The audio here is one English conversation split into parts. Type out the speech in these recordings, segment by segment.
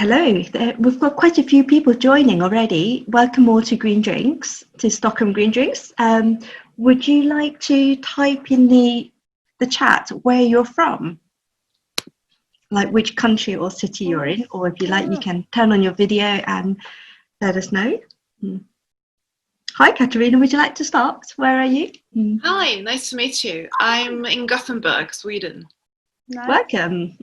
Hello, we've got quite a few people joining already. Welcome all to Green Drinks, to Stockholm Green Drinks. Would you like to type in the chat where you're from? Like which country or city you're in, or if you like, you can turn on your video and let us know. Hi, Katarina, would you like to start? Where are you? Hi, nice to meet you. I'm in Gothenburg, Sweden. Nice. Welcome.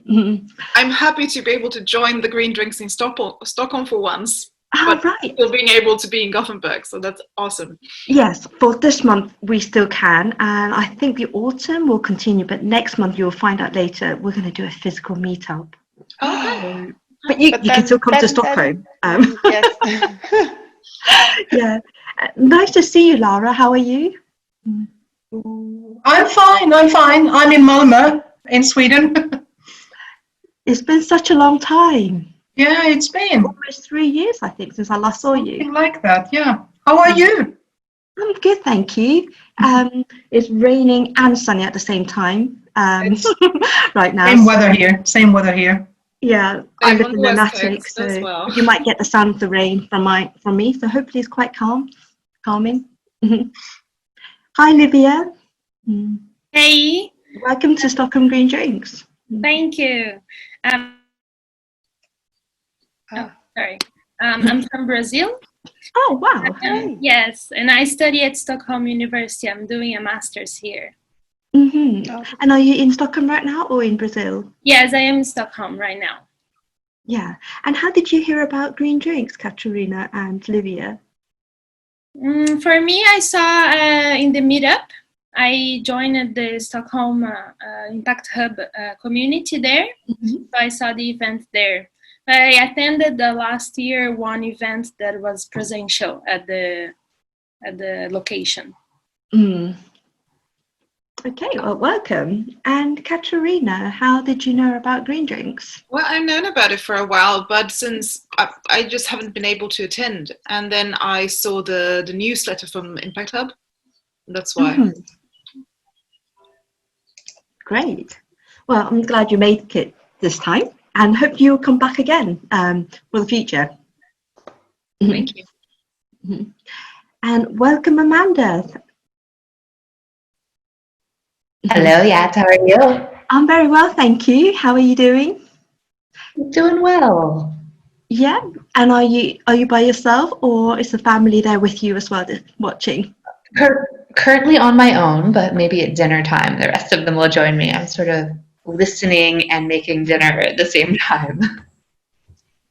I'm happy to be able to join the Green Drinks in Stockholm for once. Oh, but right. Still being able to be in Gothenburg, so that's awesome. Yes, for this month we still can, and I think the autumn will continue, but next month you'll find out later we're going to do a physical meetup. Okay. But you can still come to Stockholm. Yes. Yeah. Nice to see you, Lara. How are you? I'm fine. I'm in Malmö, in Sweden. It's been such a long time. Yeah, it's been almost 3 years, I think, since I last saw you. Something like that, yeah. How are you? I'm good, thank you. It's raining and sunny at the same time right now. Same weather here. Yeah, I live in the Attic, so you might get the sound of the rain from me. So hopefully it's quite calming. Hi, Livia. Hey. Welcome to Stockholm Green Drinks. Thank you. Sorry. I'm from Brazil. Oh, wow. Yes, and I study at Stockholm University. I'm doing a master's here. And are you in Stockholm right now or in Brazil? Yes, I am in Stockholm right now. Yeah. And how did you hear about Green Drinks, Katarina and Livia? For me, I saw in the meetup. I joined the Stockholm Impact Hub community there. So I saw the event there. I attended the last year one event that was presential at the location. Okay, well, welcome. And Katarina, how did you know about Green Drinks? Well, I've known about it for a while, but since I just haven't been able to attend. And then I saw the newsletter from Impact Hub. That's why. Great. Well, I'm glad you made it this time and hope you'll come back again for the future. Thank you. And welcome, Amanda. Hello, Yat, how are you? I'm very well, thank you. How are you doing? Doing well. Yeah, and are you by yourself or is the family there with you as well watching? Currently on my own, but maybe at dinner time the rest of them will join me. I'm sort of listening and making dinner at the same time.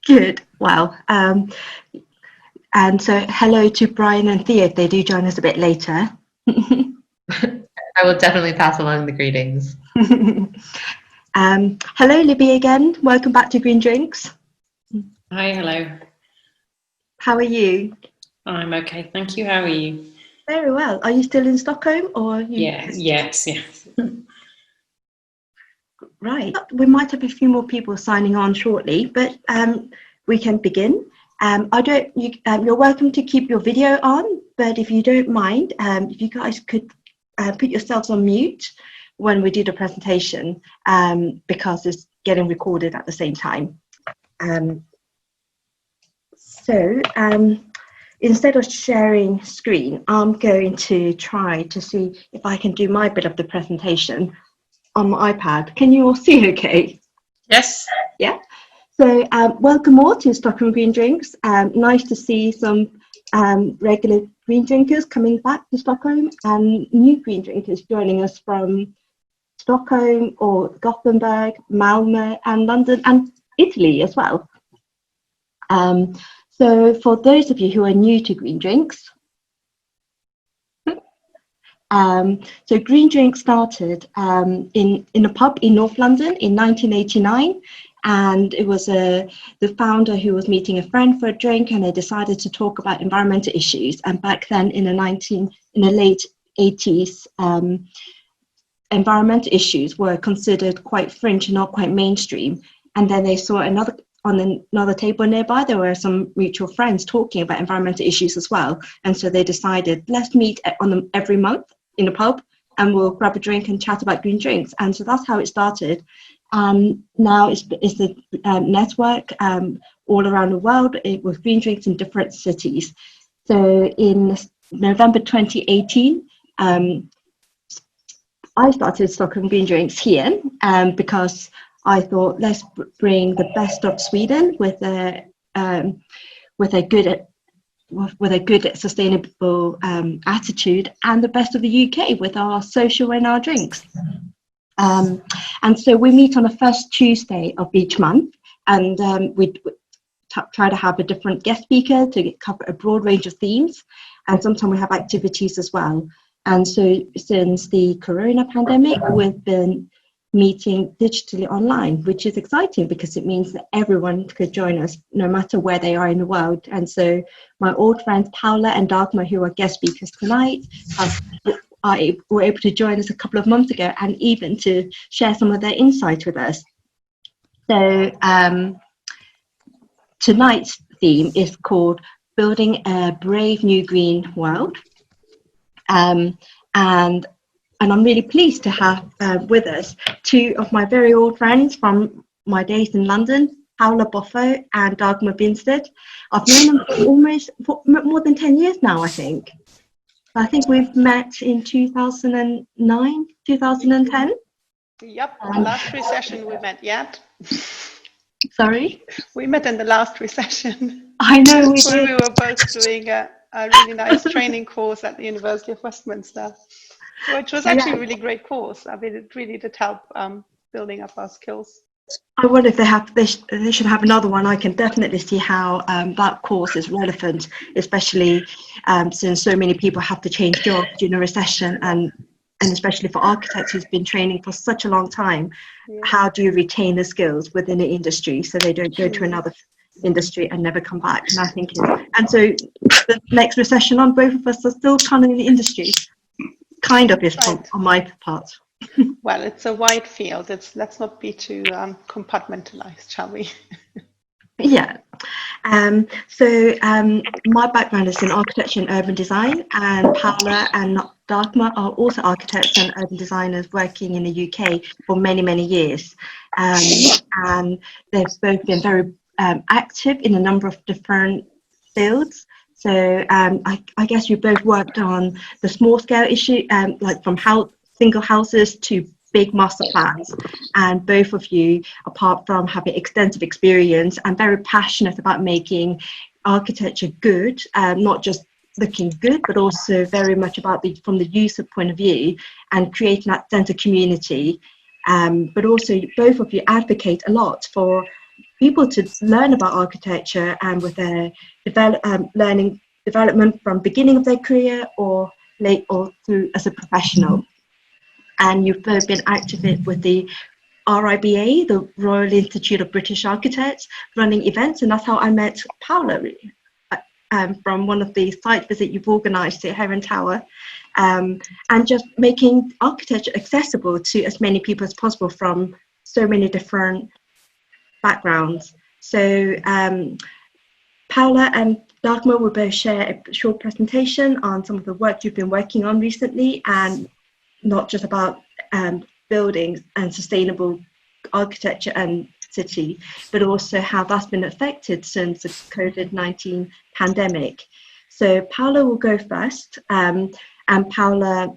Good. Wow. And so hello to Brian and Theo if they do join us a bit later. I will definitely pass along the greetings. Hello, Libby again. Welcome back to Green Drinks. Hi, hello. How are you? I'm okay, thank you. How are you? Very well. Are you still in Stockholm or? Yes. Right. We might have a few more people signing on shortly, but we can begin. You're welcome to keep your video on, but if you don't mind, if you guys could put yourselves on mute when we do the presentation, because it's getting recorded at the same time. Instead of sharing screen, I'm going to try to see if I can do my bit of the presentation on my iPad. Can you all see okay? Yes. Yeah. So welcome all to Stockholm Green Drinks. Nice to see some regular green drinkers coming back to Stockholm and new green drinkers joining us from Stockholm or Gothenburg, Malmö and London and Italy as well. So for those of you who are new to Green Drinks, so Green Drinks started in a pub in North London in 1989, and it was the founder who was meeting a friend for a drink, and they decided to talk about environmental issues. And back then, in the late 80s, environmental issues were considered quite fringe and not quite mainstream. And then they saw on another table nearby, there were some mutual friends talking about environmental issues as well. And so they decided, let's meet every month in a pub and we'll grab a drink and chat about Green Drinks. And so that's how it started. Now it's the network all around the world with green drinks in different cities. So in November 2018, I started Stockholm Green Drinks here because I thought, let's bring the best of Sweden with a good sustainable attitude, and the best of the UK with our social and our drinks. And so we meet on the first Tuesday of each month, and we try to have a different guest speaker to cover a broad range of themes, and sometimes we have activities as well. And so since the corona pandemic, we've been meeting digitally online, which is exciting because it means that everyone could join us no matter where they are in the world. And so my old friends Paola and Dagmar, who are guest speakers tonight, were able to join us a couple of months ago, and even to share some of their insights with us. So tonight's theme is called Building a Brave New Green World. And I'm really pleased to have with us two of my very old friends from my days in London, Paola Boffo and Dagmar Binsted. I've known them for more than 10 years now, I think. I think we've met in 2009, 2010. Yep, the last recession we met yet. Sorry? We met in the last recession. I know we when did. we were both doing a really nice training course at the University of Westminster, which was actually a really great course. I mean, it really did help building up our skills. I wonder if they should have another one. I can definitely see how that course is relevant, especially since so many people have to change jobs during a recession, and especially for architects who's been training for such a long time. Yeah. How do you retain the skills within the industry so they don't go to another industry and never come back? And I think and so the next recession on, both of us are still kind of in the industry, kind of, is Right. on my part. Well, it's a wide field. Let's not be too compartmentalized, shall we? Yeah. So my background is in architecture and urban design, and Paola and Dagmar are also architects and urban designers working in the UK for many, many years. And they've both been very active in a number of different fields. So I guess you both worked on the small scale issue, like from single houses to big master plans, and both of you, apart from having extensive experience and very passionate about making architecture good, not just looking good, but also very much about from the user point of view and creating that sense of community. But also both of you advocate a lot for people to learn about architecture and with their learning development from beginning of their career or late or through as a professional. And you've both been active with the RIBA, the Royal Institute of British Architects, running events, and that's how I met Paola, from one of the site visits you've organised at Heron Tower, and just making architecture accessible to as many people as possible from so many different backgrounds. So Paola and Dagmar will both share a short presentation on some of the work you've been working on recently, and not just about buildings and sustainable architecture and city, but also how that's been affected since the COVID-19 pandemic. So Paola will go first, and Paola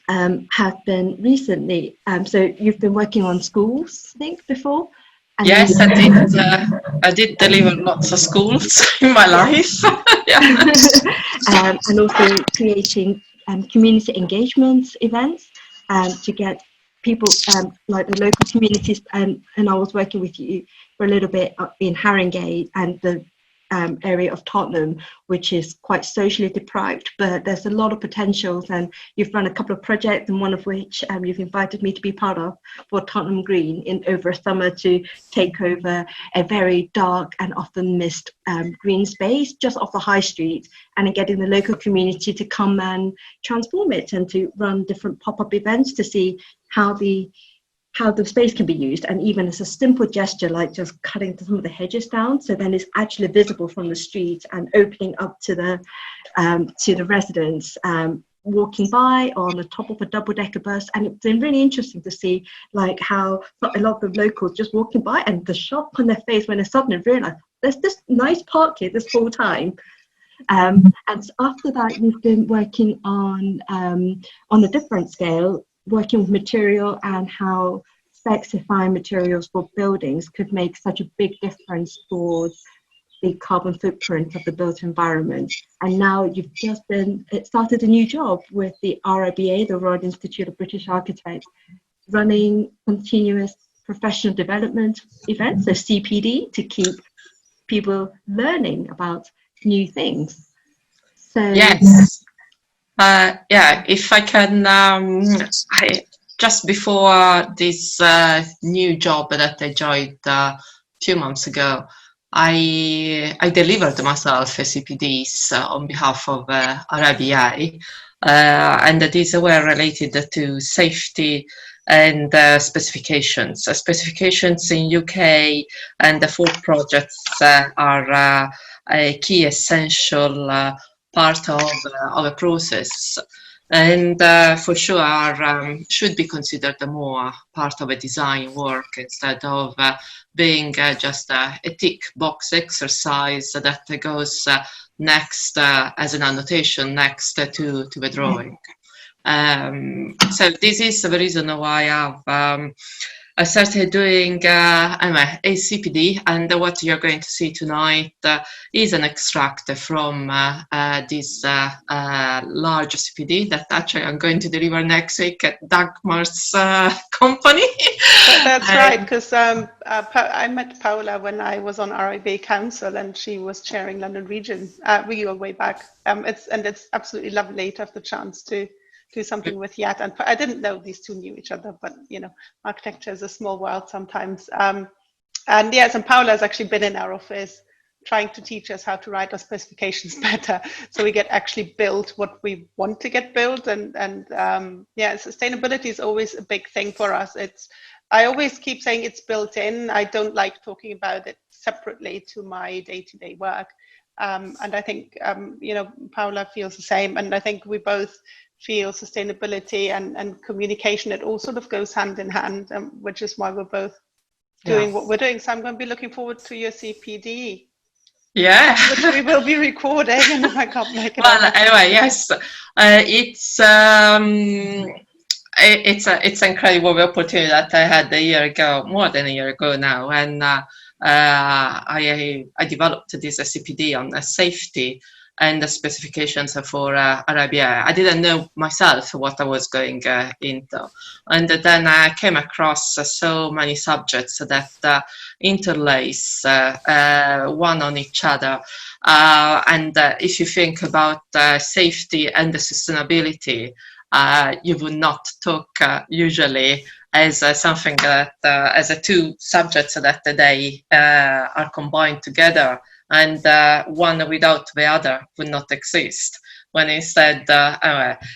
has been recently, so you've been working on schools, I think, before? And yes, I did deliver lots of schools in my life. And also creating community engagement events to get people like the local communities, and I was working with you for a little bit in Haringey and the area of Tottenham, which is quite socially deprived, but there's a lot of potentials, and you've run a couple of projects, and one of which you've invited me to be part of for Tottenham Green in over a summer to take over a very dark and often missed green space just off the high street, and getting the local community to come and transform it and to run different pop-up events to see how the space can be used, and even as a simple gesture like just cutting some of the hedges down so then it's actually visible from the street and opening up to the residents walking by on the top of a double-decker bus. And it's been really interesting to see like how a lot of the locals just walking by and the shock on their face when they suddenly realize, there's this nice park here this whole time. And after that, you've been working on a different scale, working with material and how specifying materials for buildings could make such a big difference for the carbon footprint of the built environment. And now you've started a new job with the RIBA, the Royal Institute of British Architects, running continuous professional development events, so CPD, to keep people learning about new things. So Yes. If I can, just before this new job that I joined a few months ago, I delivered myself a CPDs on behalf of RIBA, and these were related to safety and specifications. Specifications in UK and the 4 projects are a key essential part of a process, and for sure should be considered more part of a design work instead of being just a tick box exercise that goes next as an annotation next to the drawing. So this is the reason why I started doing a CPD, and what you're going to see tonight is an extract from this large CPD that actually I'm going to deliver next week at Dagmar's company. That's right, because I met Paola when I was on RIBA Council, and she was chairing London Region. We go way back. It's absolutely lovely to have the chance to do something with Yat. And I didn't know these two knew each other, but you know, architecture is a small world sometimes. And yes, and Paola has actually been in our office trying to teach us how to write our specifications better, so we get actually built what we want to get built. And yeah, sustainability is always a big thing for us. I always keep saying it's built in. I don't like talking about it separately to my day-to-day work. And I think you know, Paola feels the same, and I think we both feel sustainability and communication, it all sort of goes hand in hand, which is why we're both doing what we're doing. So I'm going to be looking forward to your CPD. Yeah. Which we will be recording, and I can't make it. Well, anyway, yes, it's an incredible opportunity that I had a year ago, more than a year ago now, and I developed this CPD on safety and the specifications for RIBA. I didn't know myself what I was going into. And then I came across so many subjects that interlace one on each other. And if you think about safety and the sustainability, you would not talk usually as something that, as two subjects that they are combined together, and one without the other would not exist. When instead,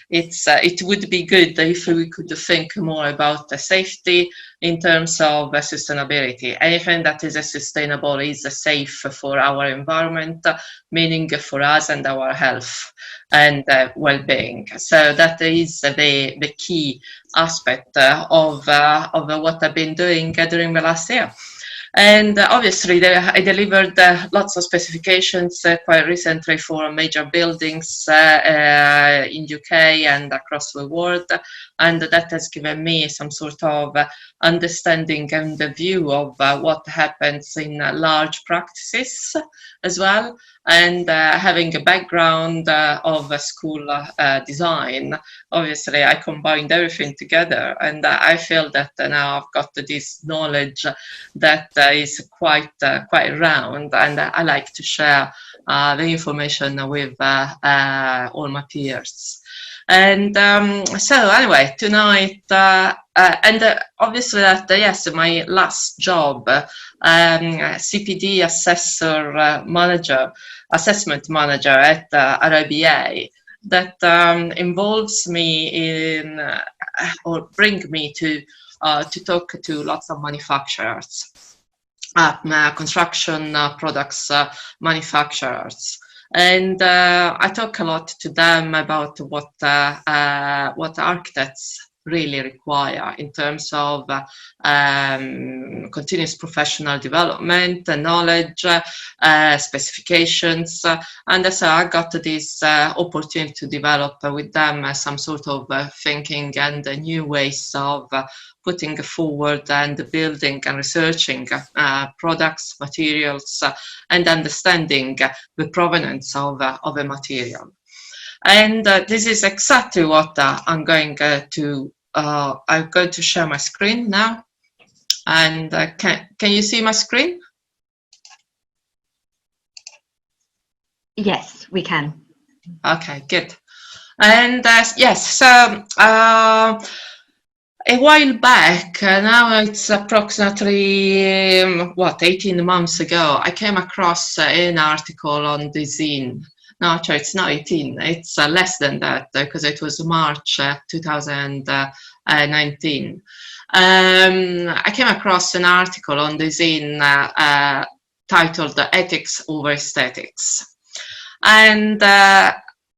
it would be good if we could think more about the safety in terms of sustainability. Anything that is sustainable is safe for our environment, meaning for us and our health and well-being. So that is the key aspect of what I've been doing during the last year. And obviously, I delivered lots of specifications quite recently for major buildings in UK and across the world. And that has given me some sort of understanding and the view of what happens in large practices as well. And having a background of school design, obviously I combined everything together, and I feel that now I've got this knowledge that is quite round, and I like to share the information with all my peers. And so anyway, tonight, and obviously that, yes, my last job, CPD assessment manager at RIBA, that involves me in, or bring me to talk to lots of manufacturers, construction products manufacturers. And I talk a lot to them about what architects really require in terms of continuous professional development, knowledge, specifications, and so I got this opportunity to develop with them some sort of thinking and new ways of putting forward and building and researching products, materials, and understanding the provenance of a material. And this is exactly what I'm going to share my screen now. And can you see my screen? Yes, we can. Okay, good. And yes, so a while back, now it's approximately 18 months ago, I came across an article on the zine. No, actually, it's not 18. It's less than that because it was March 2019. I came across an article on the zine titled "Ethics over Aesthetics," and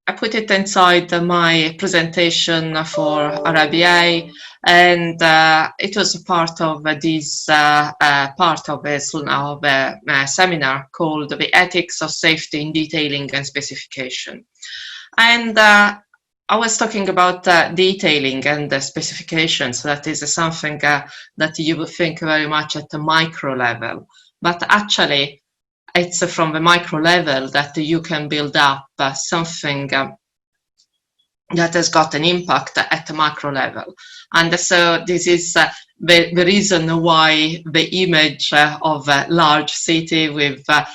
I put it inside my presentation for RIBA, and it was part of this part of a seminar called "The Ethics of Safety in Detailing and Specification." And I was talking about detailing and specifications. That is something that you would think very much at the micro level, but actually it's from the micro level that you can build up something that has got an impact at the macro level. And so this is the reason why the image of a large city with a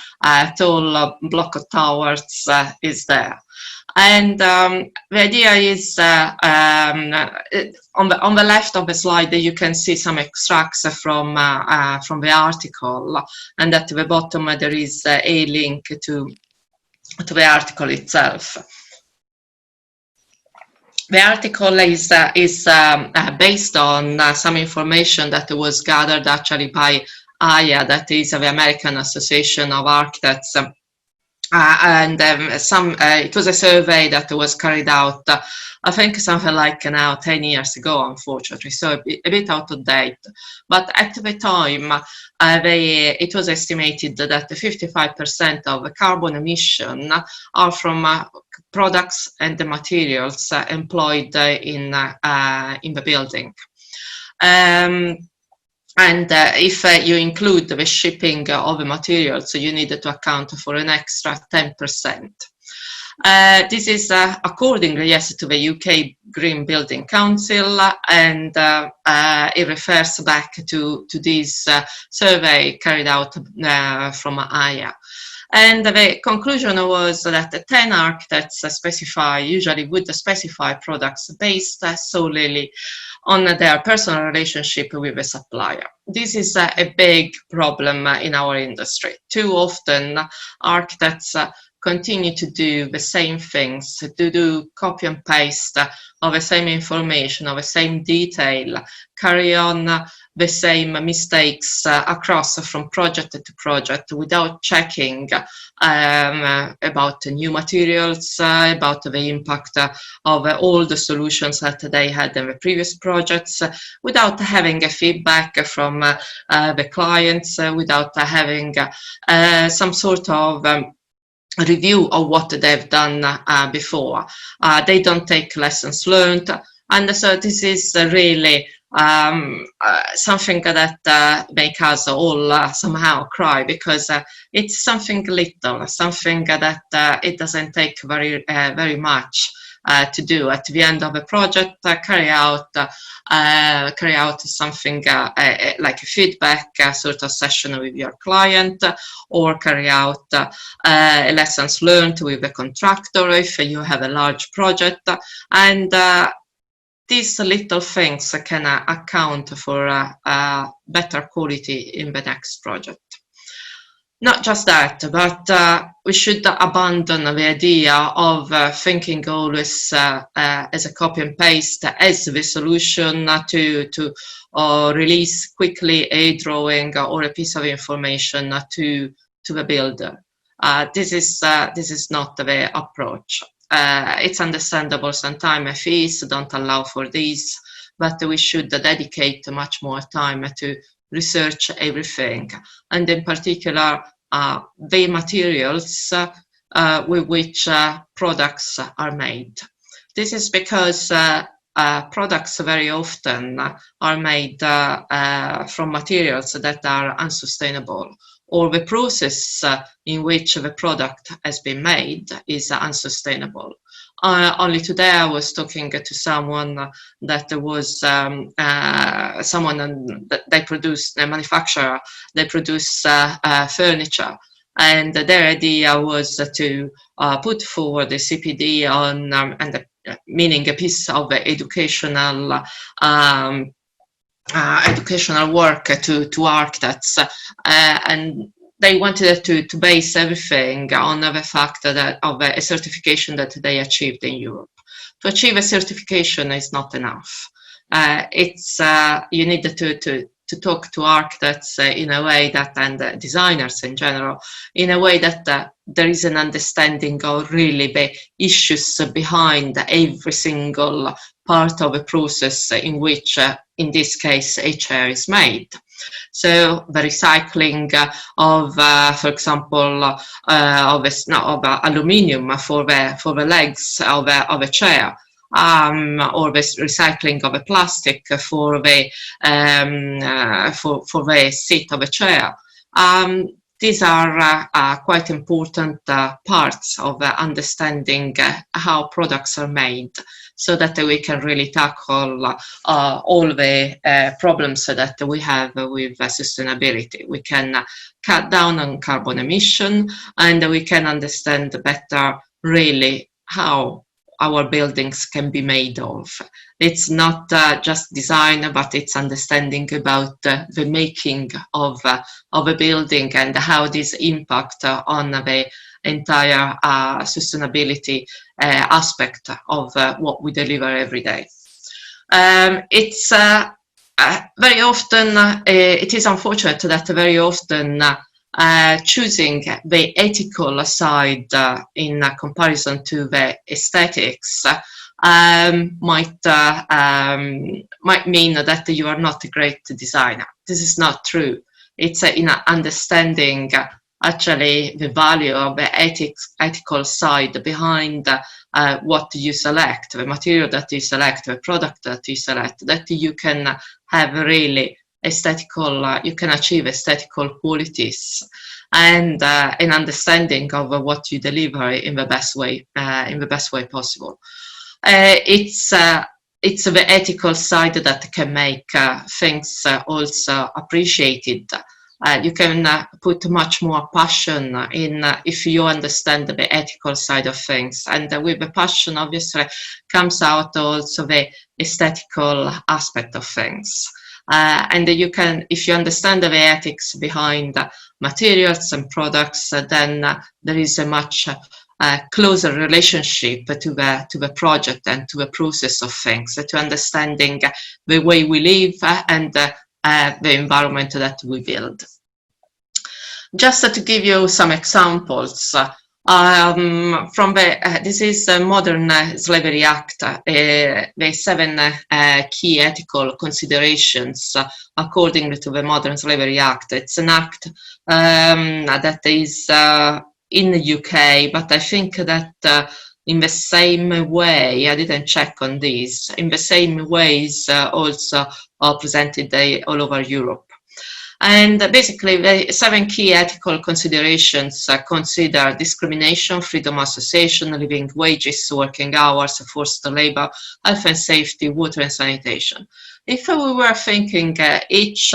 tall block of towers is there. And the idea is on the left of the slide you can see some extracts from the article, and at the bottom there is a link to the article itself. The article is based on some information that was gathered actually by AIA, that is the American Association of Architects. It was a survey that was carried out, I think something like now 10 years ago, unfortunately, so a bit out of date. But at the time, it was estimated that 55% of the carbon emission are from products and the materials employed in the building. And if you include the shipping of the materials, you need to account for an extra 10%. This is accordingly, yes, to the UK Green Building Council, and it refers back to this survey carried out from AIA. And the conclusion was that 10 architects usually would specify products based solely on their personal relationship with a supplier. This is a big problem in our industry. Too often, architects continue to do the same things, to do copy and paste of the same information, of the same detail, carry on the same mistakes across from project to project without checking about new materials, about the impact of all the solutions that they had in the previous projects, without having a feedback from the clients, without having some sort of review of what they've done before. They don't take lessons learned, and so this is really something that makes us all somehow cry, because it's something little, something that it doesn't take very much to do. At the end of a project, carry out something like a feedback sort of session with your client, or carry out lessons learned with the contractor if you have a large project, and these little things can account for better quality in the next project. Not just that, but we should abandon the idea of thinking always as a copy and paste as the solution to release quickly a drawing or a piece of information to the builder. This is not the approach. It's understandable sometimes fees don't allow for this, but we should dedicate much more time to research everything, and in particular the materials with which products are made. This is because products very often are made from materials that are unsustainable, or the process in which the product has been made is unsustainable. Only today I was talking to someone that was they produce, a manufacturer, they produce furniture, and their idea was to put forward the CPD on, meaning a piece of educational educational work to architects, and they wanted to base everything on the fact that of a certification that they achieved in Europe. To achieve a certification is not enough. It's you need to talk to architects in a way that, and designers in general, in a way that there is an understanding of really the issues behind every single part of a process in which, in this case, a chair is made. So the recycling of, for example, of aluminium for the legs of a chair, or the recycling of a plastic for the seat of a chair. These are quite important parts of understanding how products are made, so that we can really tackle all the problems that we have with sustainability. We can cut down on carbon emission, and we can understand better really how our buildings can be made of. It's not just design, but it's understanding about the making of a building and how this impact on the entire sustainability aspect of what we deliver every day. It's very often, it is unfortunate that very often choosing the ethical side in comparison to the aesthetics might mean that you are not a great designer. This is not true. It's in understanding actually the value of the ethical side behind what you select, the material that you select, the product that you select, that you can have really aesthetical, you can achieve aesthetical qualities, and an understanding of what you deliver in the best way possible. It's the ethical side that can make things also appreciated. You can put much more passion in if you understand the ethical side of things, and with the passion obviously comes out also the aesthetical aspect of things. And you can, if you understand the ethics behind materials and products, then there is a much closer relationship to the project and to the process of things, to understanding the way we live and the environment that we build. Just to give you some examples, from the this is the Modern Slavery Act, the 7 key ethical considerations according to the Modern Slavery Act. It's an act that is in the UK, but I think that in the same way, I didn't check on this, in the same ways also are presented all over Europe. And basically, the 7 key ethical considerations consider discrimination, freedom of association, living wages, working hours, forced labor, health and safety, water and sanitation. If we were thinking each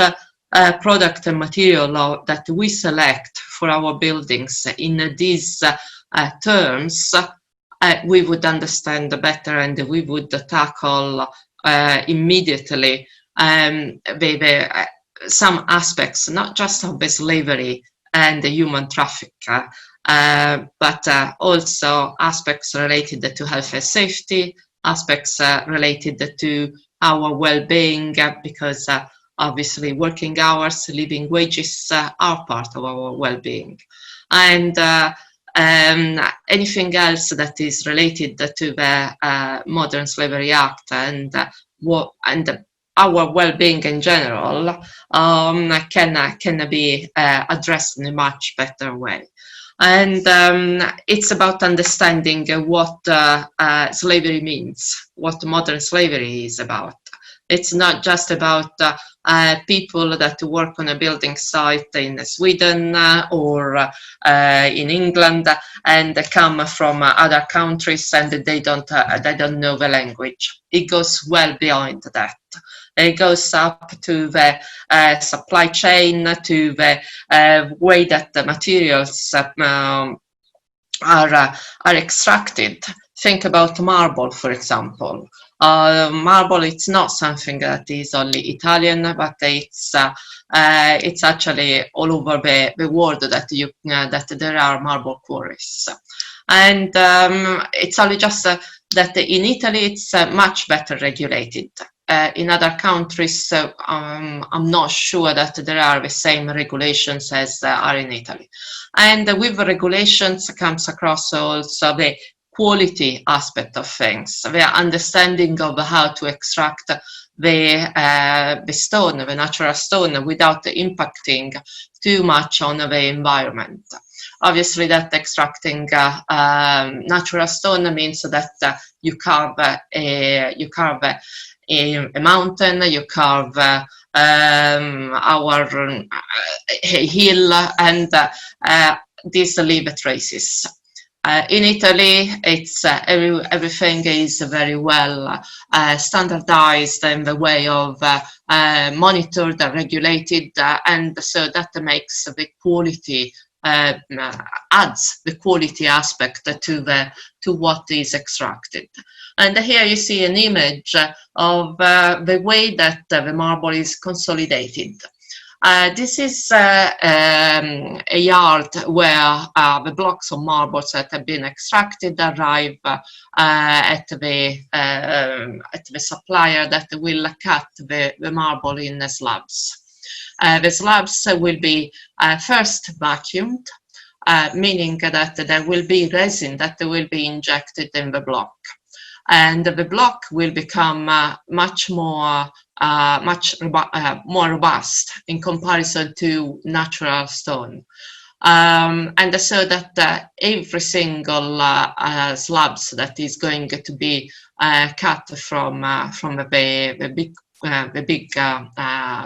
product and material that we select for our buildings in these terms, we would understand better, and we would tackle immediately some aspects, not just of the slavery and the human traffic, but also aspects related to health and safety, aspects related to our well-being, because obviously working hours, living wages are part of our well-being. And anything else that is related to the Modern Slavery Act and our well-being in general can be addressed in a much better way. And it's about understanding what slavery means, what modern slavery is about. It's not just about people that work on a building site in Sweden or in England and come from other countries and they don't know the language. It goes well beyond that. It goes up to the supply chain, to the way that the materials are extracted. Think about marble, for example. Marble, it's not something that is only Italian, but it's actually all over the world that there are marble quarries. And it's only just that in Italy it's much better regulated. In other countries, I'm not sure that there are the same regulations as are in Italy. And with the regulations comes across also the quality aspect of things, the understanding of how to extract the stone, the natural stone, without impacting too much on the environment. Obviously, that extracting natural stone means that you carve a mountain, you carve our hill, and these leave traces. In Italy, it's everything is very well standardized in the way of monitored, regulated, and so that makes the quality adds the quality aspect to what is extracted. And here you see an image of the way that the marble is consolidated. This is a yard where the blocks of marbles that have been extracted arrive at the supplier that will cut the marble in the slabs. The slabs will be first vacuumed, meaning that there will be resin that will be injected in the block. And the block will become much more robust in comparison to natural stone. And so that every single slabs that is going to be cut from the big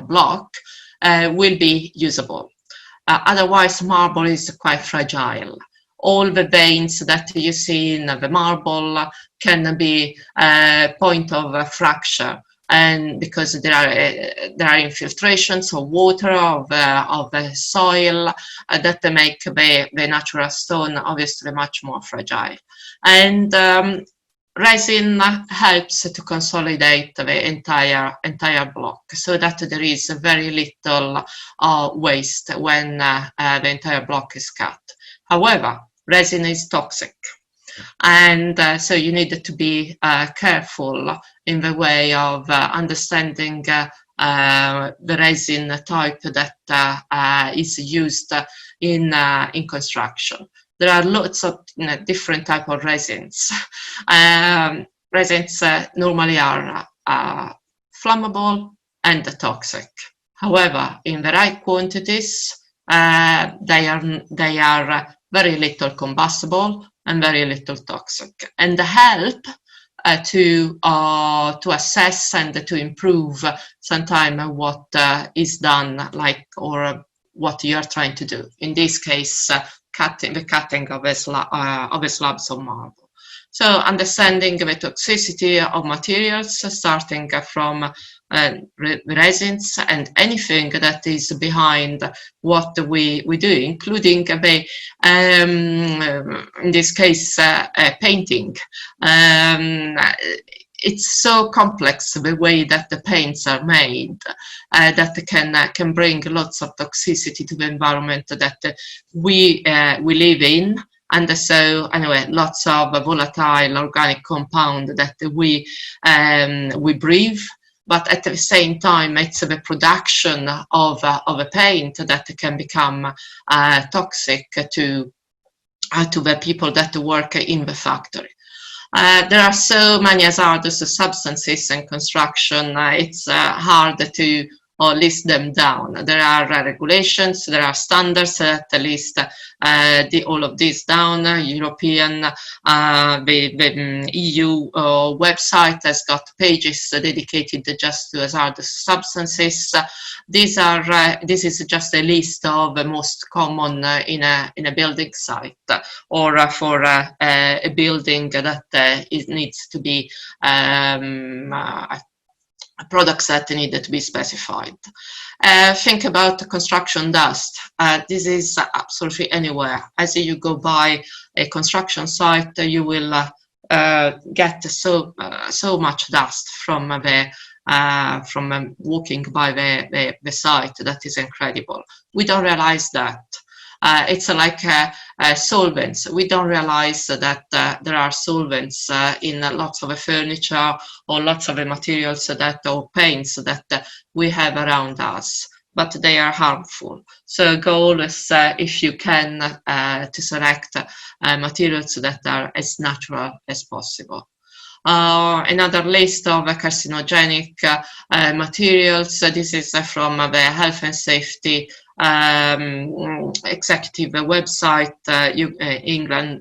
block will be usable. Otherwise, marble is quite fragile. All the veins that you see in the marble can be a point of fracture, and because there are infiltrations of water of the soil that make the natural stone obviously much more fragile. And resin helps to consolidate the entire block, so that there is very little waste when the entire block is cut. However, resin is toxic, and so you need to be careful in the way of understanding the resin type that is used in construction. There are lots of different type of resins. Resins normally are flammable and toxic. However, in the right quantities, they are very little combustible and very little toxic, and help to assess and to improve sometimes what is done, or what you are trying to do. In this case, the cutting of a slabs of marble. So understanding the toxicity of materials, starting from resins and anything that is behind what we do, including the, in this case, painting. It's so complex the way that the paints are made that can bring lots of toxicity to the environment that we live in. And so, anyway, lots of volatile organic compound that we breathe. But at the same time, it's the production of a paint that can become toxic to to the people that work in the factory. There are so many hazardous substances in construction, it's hard to list them down. There are regulations, there are standards that list all of these down. European, the EU website has got pages dedicated just to hazardous substances. This is just a list of the most common in a building site, or for a building that needs to be products that needed to be specified. Think about the construction dust. This is absolutely anywhere. As you go by a construction site, you will get so much dust from walking by the site. That is incredible. We don't realize that. It's like solvents. We don't realize that there are solvents in lots of the furniture or lots of the materials or paints that we have around us, but they are harmful. So goal is, if you can, to select materials that are as natural as possible. Another list of carcinogenic materials. This is from the Health and Safety executive website,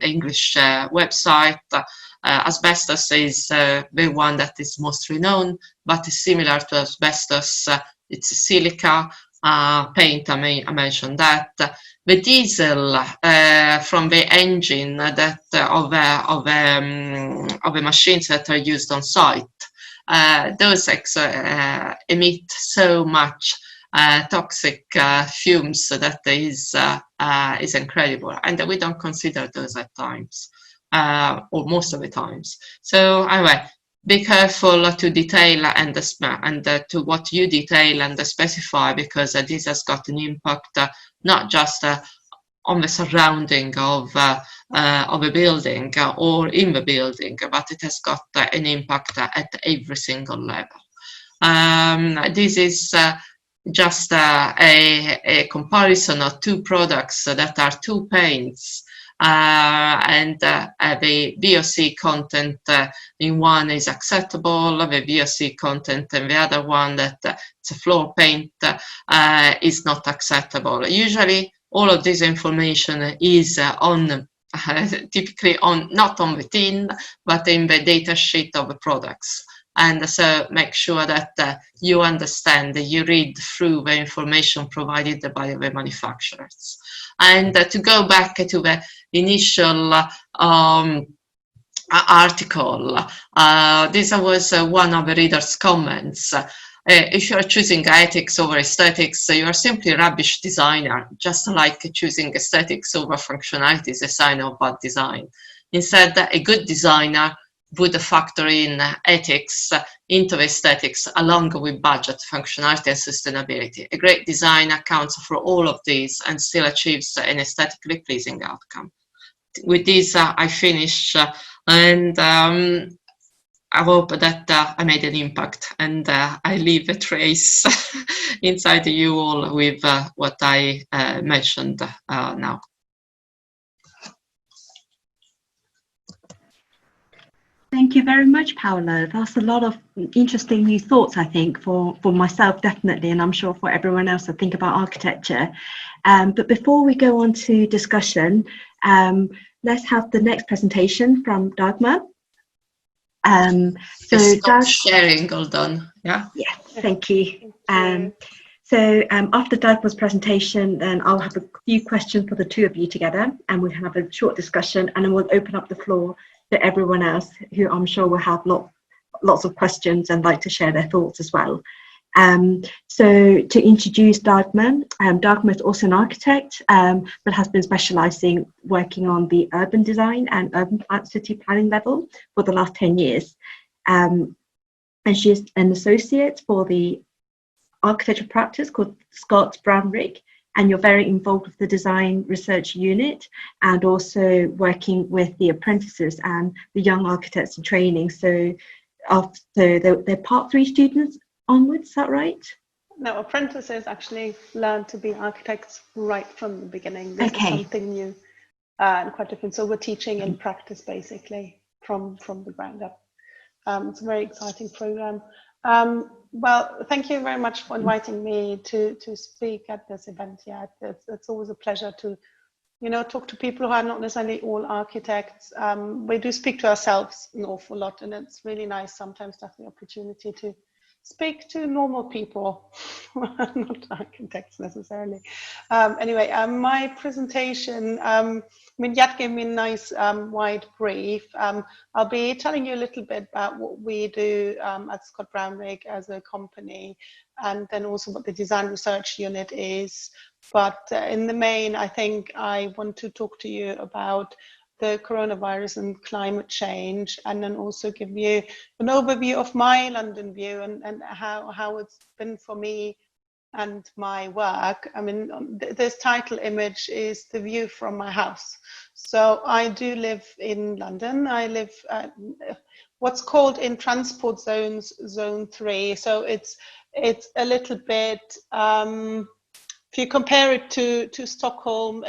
English website. Asbestos is the one that is most renowned, but is similar to asbestos. It's silica, paint. I mentioned that. The diesel from the engine that of the machines that are used on site, those emit so much toxic fumes that is incredible, and we don't consider those at times, or most of the times. So anyway, be careful to detail and to what you detail and specify, because this has got an impact not just on the surrounding of a building or in the building, but it has got an impact at every single level. This is just a comparison of two products that are two paints, and the VOC content in one is acceptable, the VOC content in the other one, that it's a floor paint, is not acceptable. Usually all of this information is on typically not on the tin, but in the data sheet of the products. And so make sure that you understand, you read through the information provided by the manufacturers. And to go back to the initial article, this was one of the reader's comments. If you are choosing ethics over aesthetics, you are simply a rubbish designer, just like choosing aesthetics over functionality is a sign of bad design. Instead, a good designer would factor in ethics into aesthetics along with budget, functionality and sustainability. A great design accounts for all of these and still achieves an aesthetically pleasing outcome. With this, I finish, and I hope that I made an impact, and I leave a trace inside you all with what I mentioned now. Thank you very much, Paola. That's a lot of interesting new thoughts, I think, for myself, definitely, and I'm sure for everyone else to think about architecture. But before we go on to discussion, let's have the next presentation from Dagmar. So sharing all done, yeah? Yeah, thank you. So after Dagmar's presentation, then I'll have a few questions for the two of you together, and we'll have a short discussion, and then we'll open up the floor to everyone else who I'm sure will have lots of questions and like to share their thoughts as well. So to introduce Dagmar, Dagmar is also an architect, but has been specialising working on the urban design and urban city planning level for the last 10 years. And she's an associate for the architecture practice called Scott Brown Rigg, and you're very involved with the design research unit and also working with the apprentices and the young architects in training. So they're part 3 students onwards, is that right? No, apprentices actually learn to be architects right from the beginning. This is something new. and quite different. So we're teaching in practice basically from the ground up. It's a very exciting program. Well, thank you very much for inviting me to speak at this event. Yeah, it's always a pleasure to, talk to people who are not necessarily all architects. We do speak to ourselves an awful lot, and it's really nice sometimes to have the opportunity to speak to normal people, not architects necessarily. Anyway, my presentation, Yat gave me a nice wide brief. I'll be telling you a little bit about what we do at Scott Brownrigg as a company, and then also what the design research unit is. But in the main, I think I want to talk to you about the coronavirus and climate change, and then also give you an overview of my London view and how it's been for me and my work. I mean, this title image is the view from my house. So I do live in London. I live at what's called in transport zones, zone 3. So it's a little bit, if you compare it to Stockholm,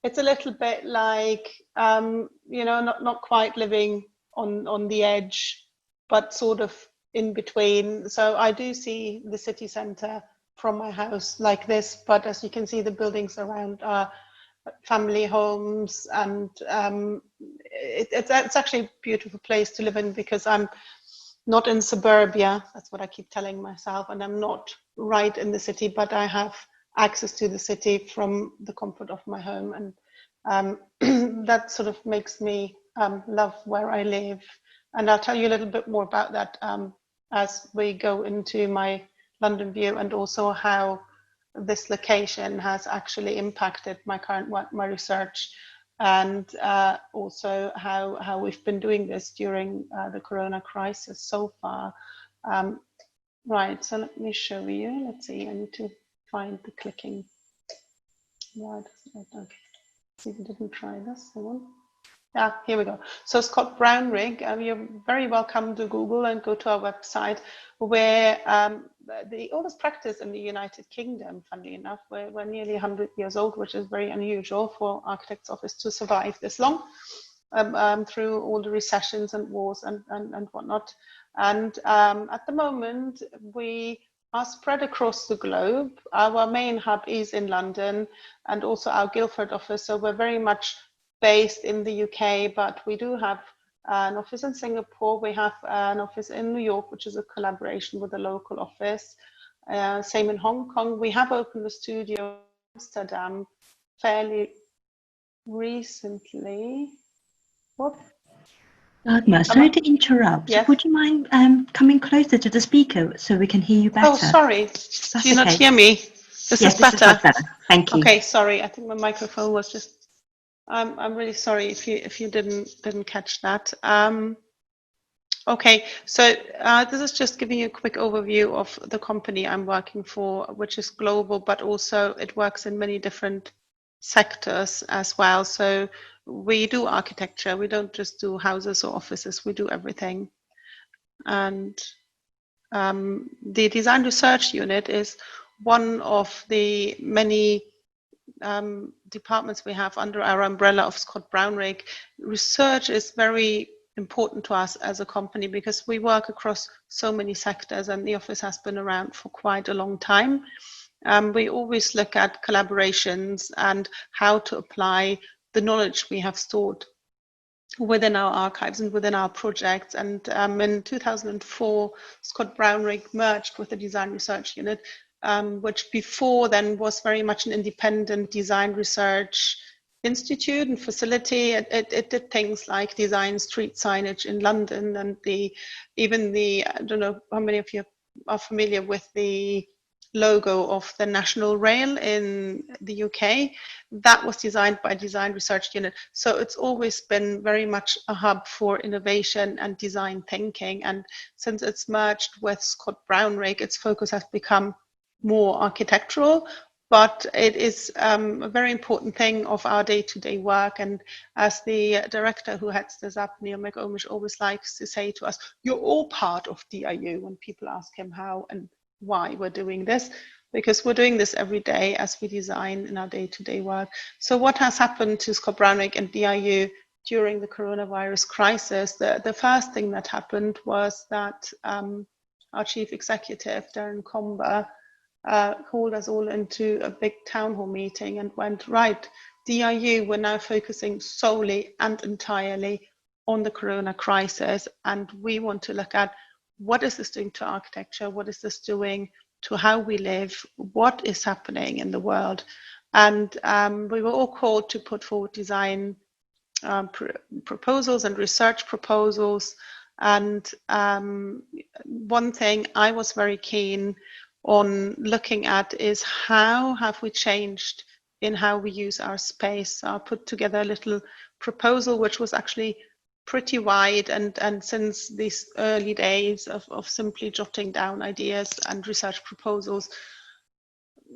it's a little bit like, not quite living on the edge, but sort of in between. So I do see the city centre from my house like this, but as you can see, the buildings around are family homes, and it's actually a beautiful place to live in, because I'm not in suburbia. That's what I keep telling myself, and I'm not right in the city, but I have access to the city from the comfort of my home, and that sort of makes me love where I live. And I'll tell you a little bit more about that as we go into my London view, and also how this location has actually impacted my current work, my research, and also how we've been doing this during the corona crisis so far. Right, so let me show you. Let's see, I need to find the clicking. Right, okay. See if we didn't try this. Yeah, here we go. So Scott Brownrigg, you're very welcome to Google and go to our website, where the oldest practice in the United Kingdom, funnily enough, we're nearly 100 years old, which is very unusual for architects' office to survive this long, through all the recessions and wars and whatnot. And at the moment, we are spread across the globe. Our main hub is in London, and also our Guildford office. So we're very much based in the UK, but we do have an office in Singapore. We have an office in New York, which is a collaboration with a local office. Same in Hong Kong. We have opened a studio in Amsterdam fairly recently. What? Dagmar, sorry to interrupt. Yes. Would you mind coming closer to the speaker so we can hear you better? Oh, sorry. That's Do you not okay. hear me? This Yes, is better. This is much better. Thank you. Okay, sorry. I think my microphone was just. I'm really sorry if you didn't catch that. Okay, so this is just giving you a quick overview of the company I'm working for, which is global, but also it works in many different sectors as well. So we do architecture. We don't just do houses or offices. We do everything. And the design research unit is one of the many departments we have under our umbrella of Scott Brownrigg. Research is very important to us as a company because we work across so many sectors, and the office has been around for quite a long time. We always look at collaborations and how to apply the knowledge we have stored within our archives and within our projects. And in 2004, Scott Brownrigg merged with the design research unit, which before then was very much an independent design research institute and facility. It did things like design street signage in London, and I don't know how many of you are familiar with the logo of the National Rail in the UK. That was designed by Design Research Unit. So it's always been very much a hub for innovation and design thinking. And since it's merged with Scott Brownrigg, its focus has become more architectural, but it is a very important thing of our day-to-day work. And as the director who heads this up, Neil McOmish, always likes to say to us, you're all part of DIU, when people ask him how and why we're doing this. because we're doing this every day as we design in our day-to-day work. So what has happened to Scott Brownrigg and DIU during the coronavirus crisis? The first thing that happened was that our chief executive, Darren Comber, called us all into a big town hall meeting and went, right, DIU, we're now focusing solely and entirely on the corona crisis, and we want to look at what is this doing to architecture, what is this doing to how we live, what is happening in the world. And we were all called to put forward design proposals and research proposals. And one thing I was very keen on looking at is how have we changed in how we use our space. So I put together a little proposal which was actually pretty wide, and since these early days of simply jotting down ideas and research proposals,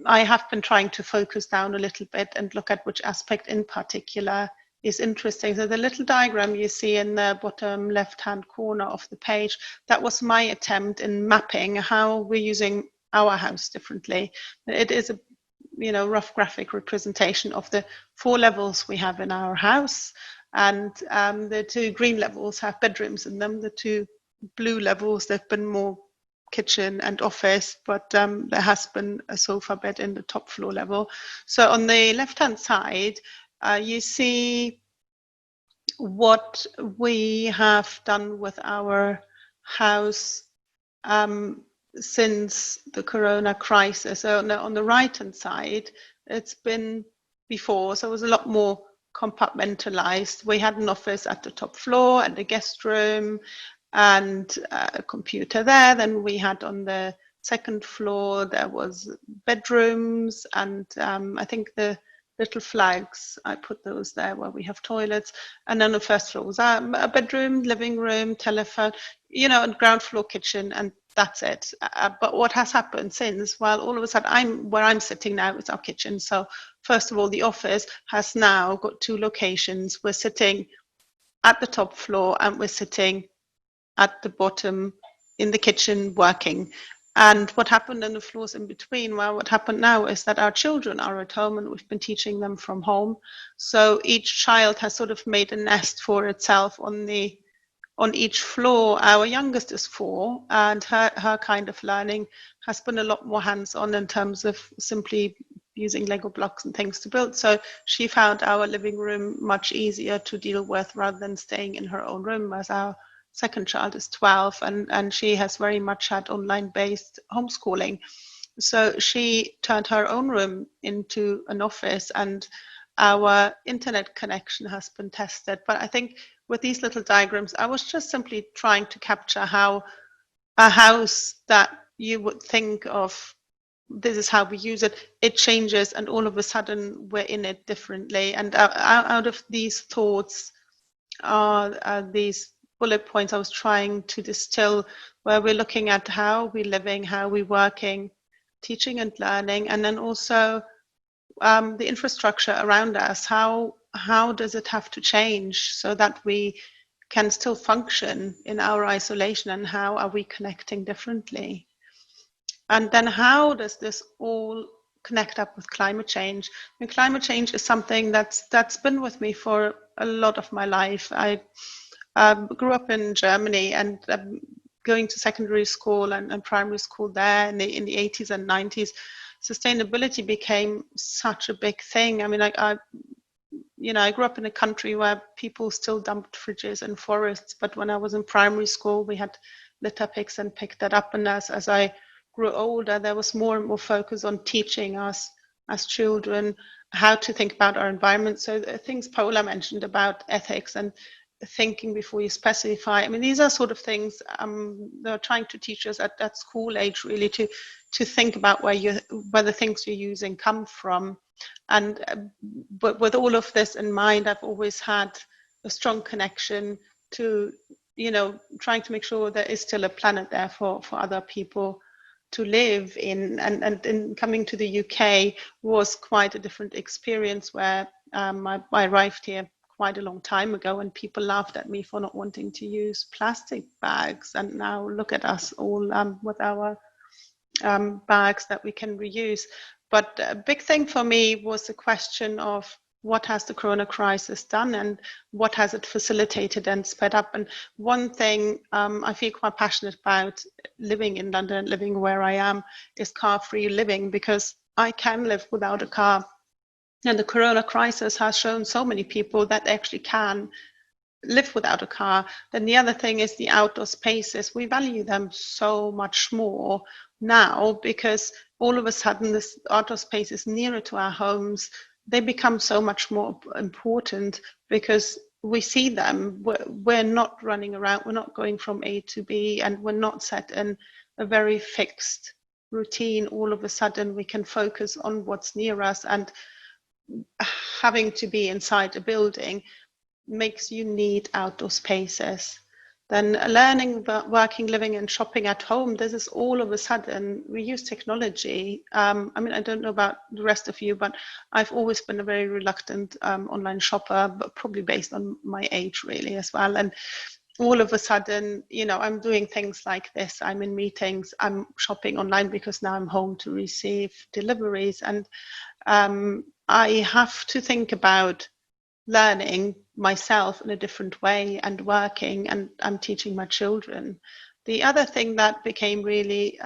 I have been trying to focus down a little bit and look at which aspect in particular is interesting. So the little diagram you see in the bottom left-hand corner of the page, that was my attempt in mapping how we're using our house differently. It is a rough graphic representation of the 4 levels we have in our house. And the 2 green levels have bedrooms in them. The 2 blue levels, they've been more kitchen and office, but there has been a sofa bed in the top floor level. So on the left-hand side, you see what we have done with our house since the corona crisis. So on the right-hand side, it's been before, so it was a lot more compartmentalized. We had an office at the top floor and a guest room and a computer there. Then we had on the second floor, there was bedrooms, and I think the little flags, I put those there where we have toilets. And then the first floor was a bedroom, living room, telephone, and ground floor kitchen, and that's it. But what has happened since, well, all of a sudden, where I'm sitting now is our kitchen. So first of all, the office has now got 2 locations. We're sitting at the top floor and we're sitting at the bottom in the kitchen working. And what happened in the floors in between? Well, what happened now is that our children are at home and we've been teaching them from home. So each child has sort of made a nest for itself on each floor. Our youngest is 4, and her kind of learning has been a lot more hands-on in terms of simply using Lego blocks and things to build. So she found our living room much easier to deal with rather than staying in her own room, as our second child is 12, and she has very much had online-based homeschooling. So she turned her own room into an office, and our internet connection has been tested. But I think with these little diagrams, I was just simply trying to capture how a house that you would think of, this is how we use it, it changes, and all of a sudden we're in it differently. And out of these thoughts are these bullet points I was trying to distill, where we're looking at how we're living, how we're working, teaching and learning, and then also the infrastructure around us. How does it have to change so that we can still function in our isolation, and how are we connecting differently? And then how does this all connect up with climate change? And climate change is something that's been with me for a lot of my life. I grew up in Germany, and going to secondary school and primary school there in the 80s and 90s, sustainability became such a big thing. I mean, I grew up in a country where people still dumped fridges in forests, but when I was in primary school, we had litter picks and picked that up. And as I grew older, there was more and more focus on teaching us as children how to think about our environment. So the things Paola mentioned about ethics and thinking before you specify, I mean, these are sort of things they're trying to teach us at that school age, really, to think about where the things you're using come from. And but with all of this in mind, I've always had a strong connection to, trying to make sure there is still a planet there for other people to live in. And in coming to the UK was quite a different experience, where I arrived here quite a long time ago, and people laughed at me for not wanting to use plastic bags. And now look at us all with our bags that we can reuse. But a big thing for me was the question of what has the Corona crisis done and what has it facilitated and sped up. And one thing I feel quite passionate about living in London, living where I am, is car-free living, because I can live without a car. And the Corona crisis has shown so many people that they actually can live without a car. Then the other thing is the outdoor spaces. We value them so much more now, because all of a sudden this outdoor space is nearer to our homes. They become so much more important because we see them. We're not running around, we're not going from A to B, and we're not set in a very fixed routine. All of a sudden we can focus on what's near us, and having to be inside a building makes you need outdoor spaces. Then learning about working, living and shopping at home, this is all of a sudden, we use technology. I mean, I don't know about the rest of you, but I've always been a very reluctant online shopper, but probably based on my age really as well. And all of a sudden, you know, I'm doing things like this. I'm in meetings, I'm shopping online because now I'm home to receive deliveries. And I have to think about learning myself in a different way and working, and I'm teaching my children. The other thing that became really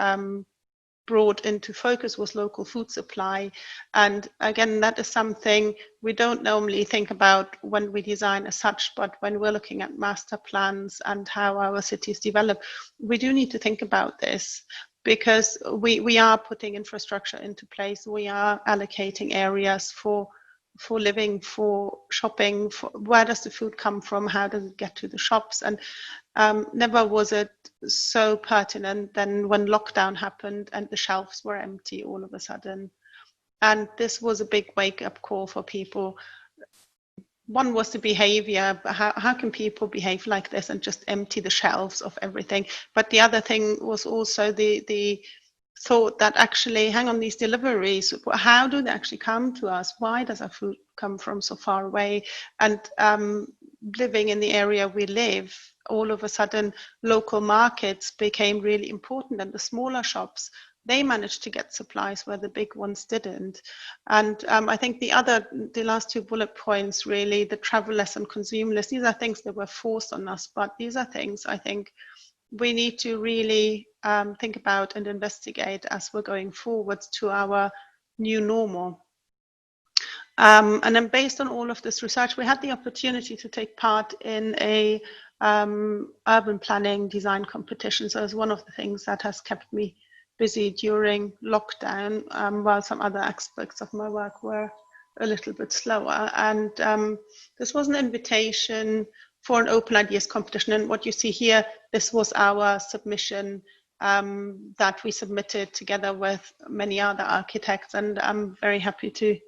brought into focus was local food supply. And again, that is something we don't normally think about when we design as such, but when we're looking at master plans and how our cities develop, we do need to think about this, because we are putting infrastructure into place. We are allocating areas for living, for shopping, for where does the food come from, how does it get to the shops. And never was it so pertinent than when lockdown happened and the shelves were empty all of a sudden. And this was a big wake-up call for people. One was the behavior, how can people behave like this and just empty the shelves of everything? But the other thing was also the thought that actually, hang on, these deliveries, how do they actually come to us? Why does our food come from so far away? And living in the area we live, all of a sudden local markets became really important, and the smaller shops, they managed to get supplies where the big ones didn't. And I think the last two bullet points, really, the travel-less and consumer-less, these are things that were forced on us, but these are things I think we need to really think about and investigate as we're going forwards to our new normal. And then based on all of this research, we had the opportunity to take part in a urban planning design competition. So it's one of the things that has kept me busy during lockdown, while some other aspects of my work were a little bit slower. And this was an invitation for an open ideas competition. And what you see here, this was our submission that we submitted together with many other architects. And I'm very happy to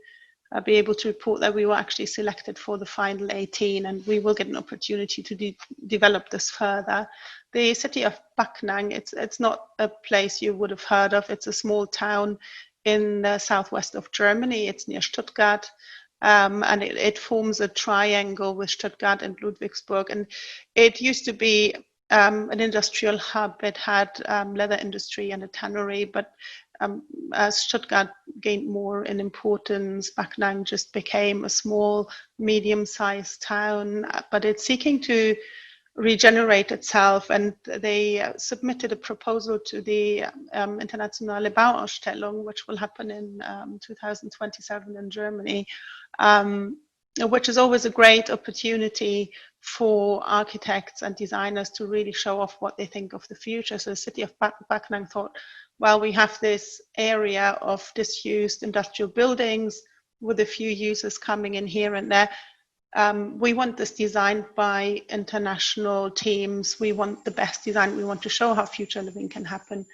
be able to report that we were actually selected for the final 18, and we will get an opportunity to develop this further. The city of Backnang, it's not a place you would have heard of. It's a small town in the southwest of Germany. It's near Stuttgart. And it forms a triangle with Stuttgart and Ludwigsburg. And it used to be an industrial hub. It had leather industry and a tannery, but as Stuttgart gained more in importance, Backnang just became a small, medium-sized town, but it's seeking to regenerate itself, and they submitted a proposal to the Internationale Bauausstellung, which will happen in 2027 in Germany, which is always a great opportunity for architects and designers to really show off what they think of the future. So the city of Backnang thought, well, we have this area of disused industrial buildings with a few users coming in here and there. We want this designed by international teams. We want the best design. We want to show how future living can happen.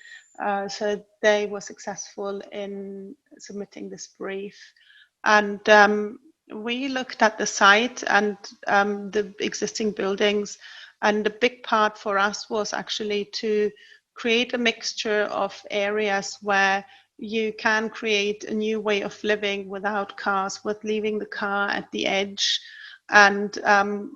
So they were successful in submitting this brief. And we looked at the site and the existing buildings. And the big part for us was actually to create a mixture of areas where you can create a new way of living without cars, with leaving the car at the edge, and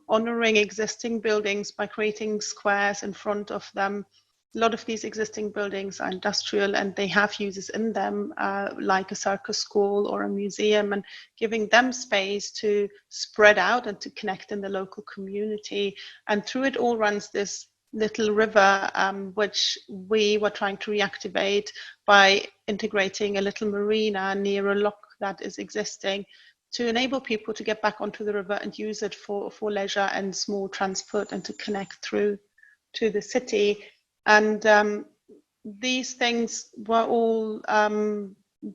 honoring existing buildings by creating squares in front of them a lot of these existing buildings are industrial and they have uses in them, like a circus school or a museum, and giving them space to spread out and to connect in the local community. And through it all runs this little river, which we were trying to reactivate by integrating a little marina near a lock that is existing, to enable people to get back onto the river and use it for leisure and small transport and to connect through to the city. And these things were all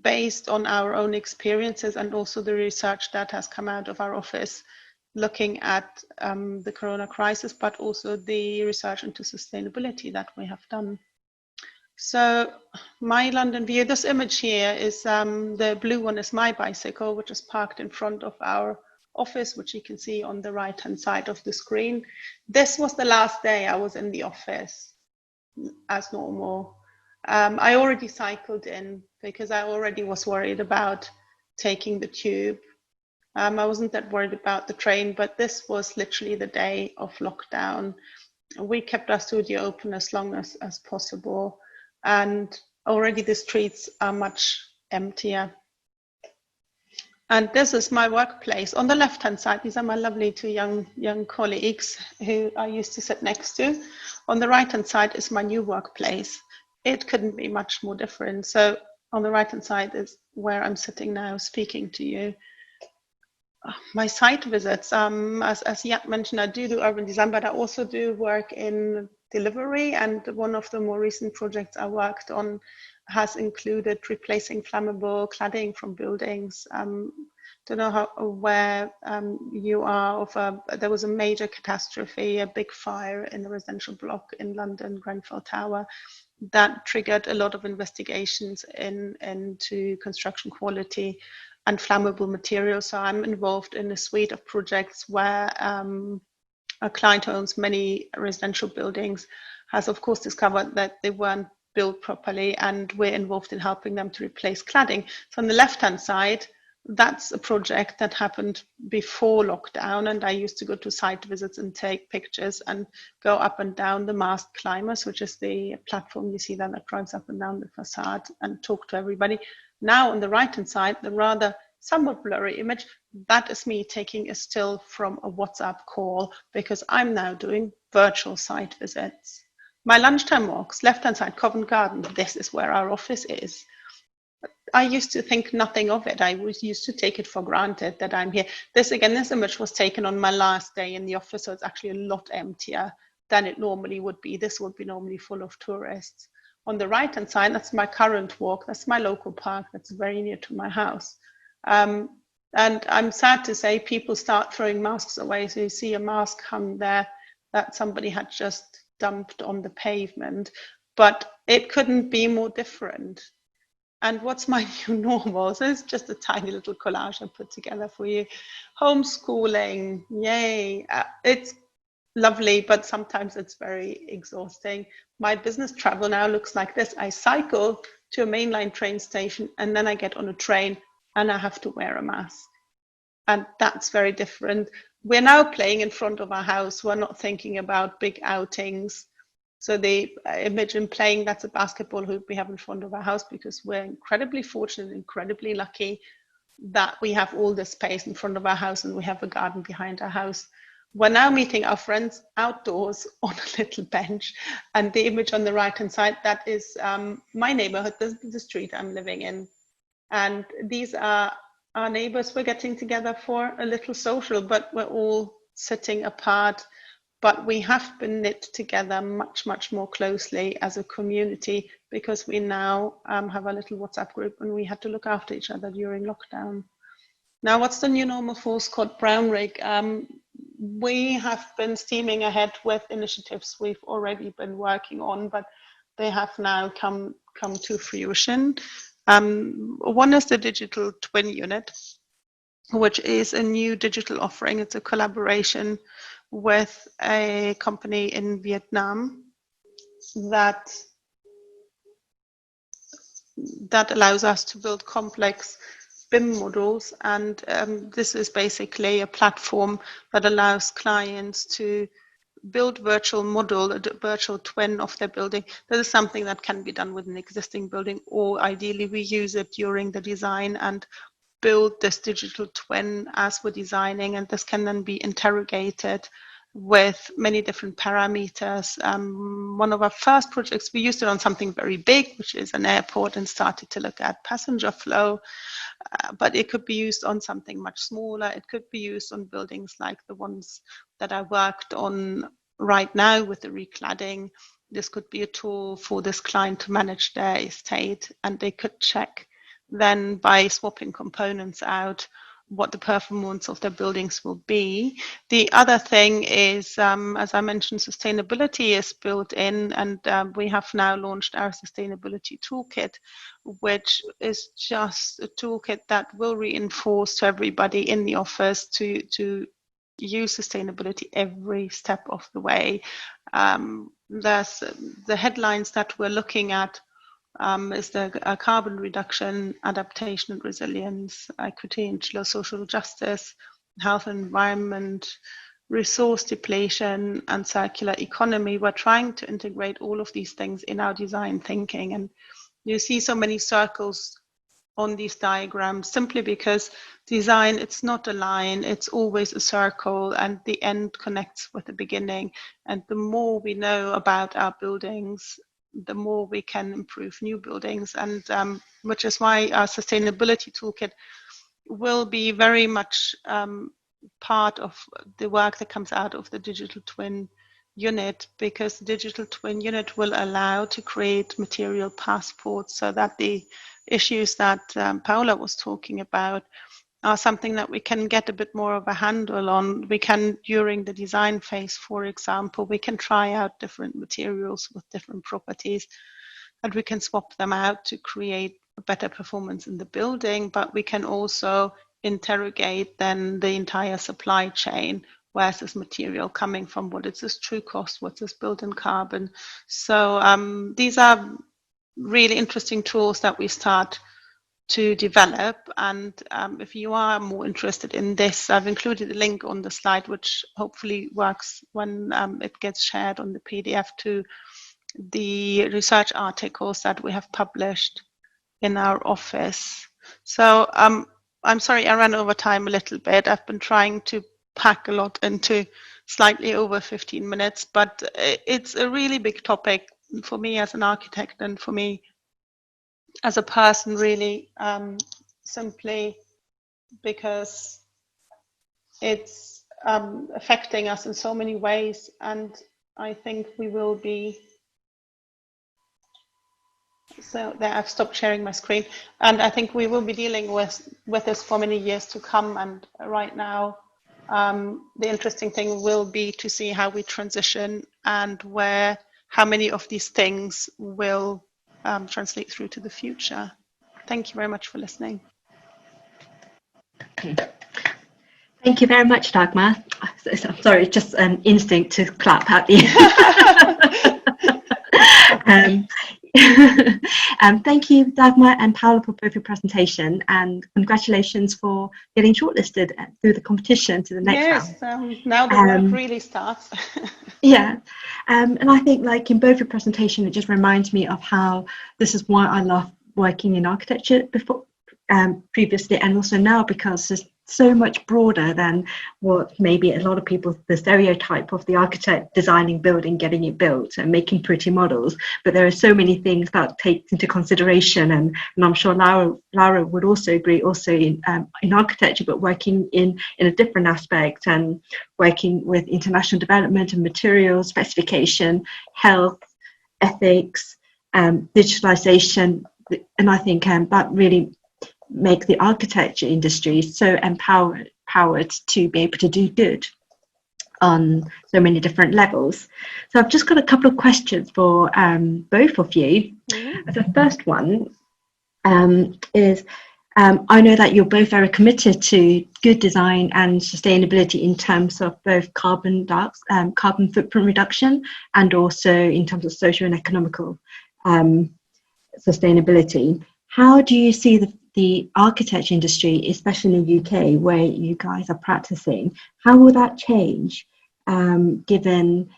based on our own experiences and also the research that has come out of our office looking at the corona crisis, but also the research into sustainability that we have done. So my London view, this image here is, the blue one is my bicycle, which is parked in front of our office, which you can see on the right hand side of the screen. This was the last day I was in the office as normal. I already cycled in because I already was worried about taking the tube. I wasn't that worried about the train, but this was literally the day of lockdown. We kept our studio open as long as possible, and already the streets are much emptier. And this is my workplace. On the left-hand side, these are my lovely two young colleagues who I used to sit next to. On the right-hand side is my new workplace. It couldn't be much more different. So on the right-hand side is where I'm sitting now speaking to you. My site visits, as Yat mentioned, I do urban design, but I also do work in delivery. And one of the more recent projects I worked on has included replacing flammable cladding from buildings. Don't know how aware you are of, there was a major catastrophe, a big fire in a residential block in London, Grenfell Tower, that triggered a lot of investigations into construction quality and flammable materials. So I'm involved in a suite of projects where a client who owns many residential buildings has of course discovered that they weren't built properly, and we're involved in helping them to replace cladding. So on the left-hand side, that's a project that happened before lockdown, and I used to go to site visits and take pictures and go up and down the mast climbers, which is the platform you see that drives up and down the facade, and talk to everybody. Now on the right-hand side, the rather somewhat blurry image, that is me taking a still from a WhatsApp call, because I'm now doing virtual site visits. My lunchtime walks, left-hand side, Covent Garden, this is where our office is. I used to think nothing of it. I used to take it for granted that I'm here. This image was taken on my last day in the office, so it's actually a lot emptier than it normally would be. This would be normally full of tourists. On the right-hand side, that's my current walk. That's my local park that's very near to my house. And I'm sad to say people start throwing masks away. So you see a mask hung there that somebody had just dumped on the pavement, but it couldn't be more different. And what's my new normal? So it's just a tiny little collage I put together for you. Homeschooling, yay. It's lovely, but sometimes it's very exhausting. My business travel now looks like this. I cycle to a mainline train station and then I get on a train and I have to wear a mask. And that's very different. We're now playing in front of our house. We're not thinking about big outings. So the image in playing, that's a basketball hoop we have in front of our house, because we're incredibly fortunate, incredibly lucky that we have all this space in front of our house and we have a garden behind our house. We're now meeting our friends outdoors on a little bench. And the image on the right-hand side, that is my neighborhood, this is the street I'm living in. And these are our neighbors. We're getting together for a little social, but we're all sitting apart. But we have been knit together much, much more closely as a community, because we now have a little WhatsApp group and we had to look after each other during lockdown. Now, what's the new normal for Scott Brownrigg? We have been steaming ahead with initiatives we've already been working on, but they have now come to fruition. One is the digital twin unit, which is a new digital offering. It's a collaboration with a company in Vietnam that allows us to build complex BIM models. And this is basically a platform that allows clients to build virtual model, a virtual twin of their building. This is something that can be done with an existing building, or ideally we use it during the design and build this digital twin as we're designing, and this can then be interrogated with many different parameters. One of our first projects, we used it on something very big, which is an airport, and started to look at passenger flow. But it could be used on something much smaller. It could be used on buildings like the ones that I worked on right now with the recladding. This could be a tool for this client to manage their estate, and they could check then by swapping components out what the performance of their buildings will be. The other thing is, as I mentioned, sustainability is built in, and we have now launched our sustainability toolkit, which is just a toolkit that will reinforce to everybody in the office to use sustainability every step of the way. There's the headlines that we're looking at is the carbon reduction, adaptation and resilience, equity and social justice, health and environment, resource depletion and circular economy. We're trying to integrate all of these things in our design thinking, and you see so many circles on these diagrams simply because design, it's not a line, it's always a circle, and the end connects with the beginning. And the more we know about our buildings, the more we can improve new buildings, and which is why our sustainability toolkit will be very much part of the work that comes out of the digital twin unit, because the digital twin unit will allow to create material passports so that the issues that Paola was talking about are something that we can get a bit more of a handle on. We can, during the design phase, for example, we can try out different materials with different properties, and we can swap them out to create a better performance in the building, but we can also interrogate then the entire supply chain. Where's this material coming from? What is this true cost? What's this built-in carbon? So these are really interesting tools that we start to develop, and if you are more interested in this, I've included a link on the slide which hopefully works when it gets shared on the PDF to the research articles that we have published in our office. So I'm sorry I ran over time a little bit. I've been trying to pack a lot into slightly over 15 minutes, but it's a really big topic for me as an architect and for me as a person, really, simply because it's affecting us in so many ways, and I think we will be. So there, I've stopped sharing my screen, and I think we will be dealing with this for many years to come. And right now, the interesting thing will be to see how we transition and how many of these things will translate through to the future. Thank you very much for listening. Thank you very much, Dagmar. I'm sorry, just an instinct to clap at the end. Thank you, Dagmar and Paola, for both your presentation, and congratulations for getting shortlisted through the competition to the next round. Now the work really starts. Yeah, and I think, like in both your presentation, it just reminds me of how this is why I love working in architecture previously and also now, because it's so much broader than what maybe a lot of people, the stereotype of the architect designing building, getting it built and making pretty models. But there are so many things that take into consideration, and I'm sure Laura would also agree, also in architecture, but working in a different aspect, and working with international development and materials specification, health, ethics, digitalization, and I think that really make the architecture industry so empowered to be able to do good on so many different levels. So I've just got a couple of questions for both of you. The first one is, I know that you're both very committed to good design and sustainability in terms of both carbon footprint reduction and also in terms of social and economical sustainability. How do you see the architecture industry, especially in the UK, where you guys are practicing? How will that change given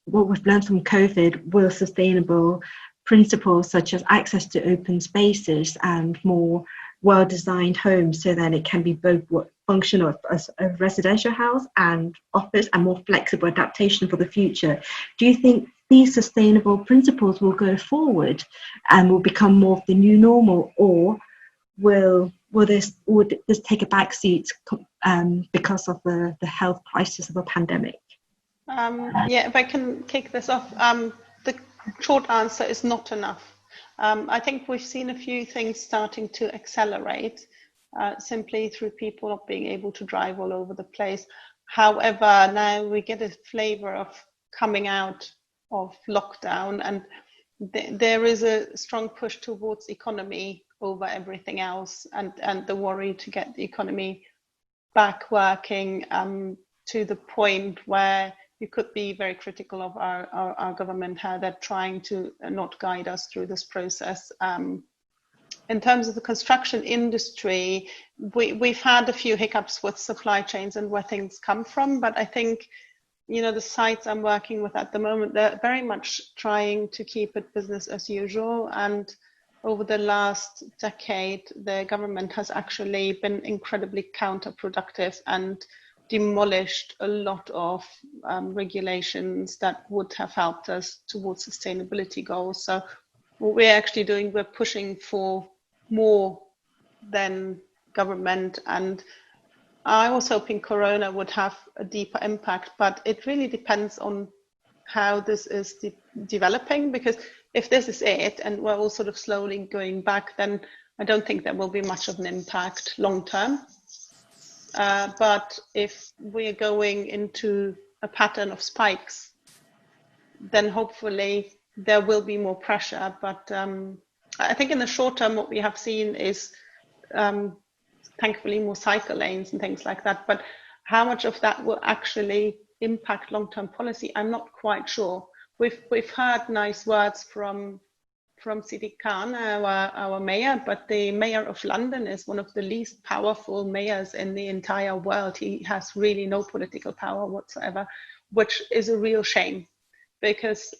what we've learned from COVID, will sustainable principles such as access to open spaces and more well-designed homes, so that it can be both functional as a residential house and office, and more flexible adaptation for the future. Do you think these sustainable principles will go forward and will become more of the new normal, or would this take a backseat because of the health crisis of a pandemic? Yeah, if I can kick this off, the short answer is not enough. I think we've seen a few things starting to accelerate simply through people not being able to drive all over the place. However, now we get a flavor of coming out of lockdown, and there is a strong push towards economy over everything else, and the worry to get the economy back working to the point where you could be very critical of our government, how they're trying to not guide us through this process. In terms of the construction industry, we've had a few hiccups with supply chains and where things come from, but I think, you know, the sites I'm working with at the moment, they're very much trying to keep it business as usual. And over the last decade, the government has actually been incredibly counterproductive and demolished a lot of regulations that would have helped us towards sustainability goals. So what we're actually doing, we're pushing for more than government. And I was hoping Corona would have a deeper impact, but it really depends on how this is developing, because if this is it and we're all sort of slowly going back, then I don't think there will be much of an impact long term. But if we're going into a pattern of spikes, then hopefully there will be more pressure. But I think in the short term, what we have seen is thankfully more cycle lanes and things like that. But how much of that will actually impact long-term policy, I'm not quite sure. We've heard nice words from Sadiq Khan, our mayor, but the mayor of London is one of the least powerful mayors in the entire world. He has really no political power whatsoever, which is a real shame, because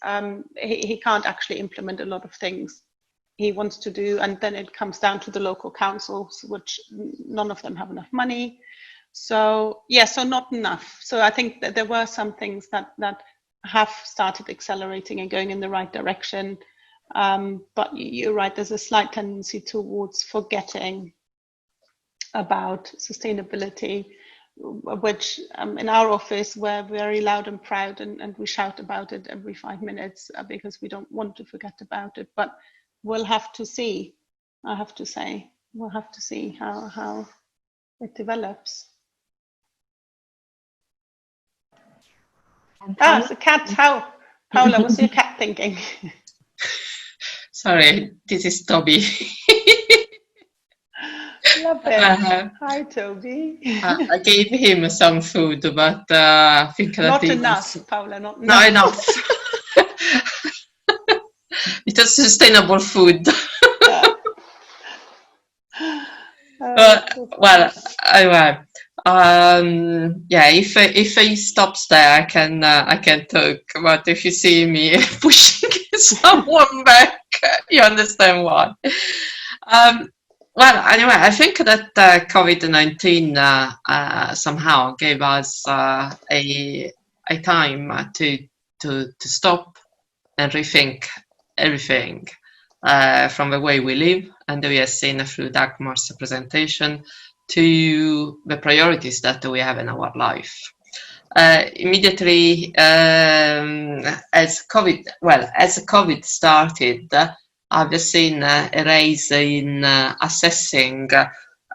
he can't actually implement a lot of things he wants to do, and then it comes down to the local councils, which none of them have enough money. So yeah, so not enough. So I think that there were some things that have started accelerating and going in the right direction. But you're right, there's a slight tendency towards forgetting about sustainability, which in our office we're very loud and proud, and we shout about it every 5 minutes because we don't want to forget about it. But we'll have to see, I have to say, we'll have to see how it develops. It's a cat. How? Paola, what's your cat thinking? Sorry, this is Toby. Love it. Hi, Toby. I gave him some food, but I think that not enough, Paola. Not enough. It was sustainable food. Well, anyway. Yeah, if he stops there, I can talk. But if you see me pushing someone back, you understand why. Well, anyway, I think that COVID-19 somehow gave us a time to stop and rethink everything from the way we live, and we have seen through Dagmar's presentation, to the priorities that we have in our life. Immediately as COVID started, I've seen a rise in assessing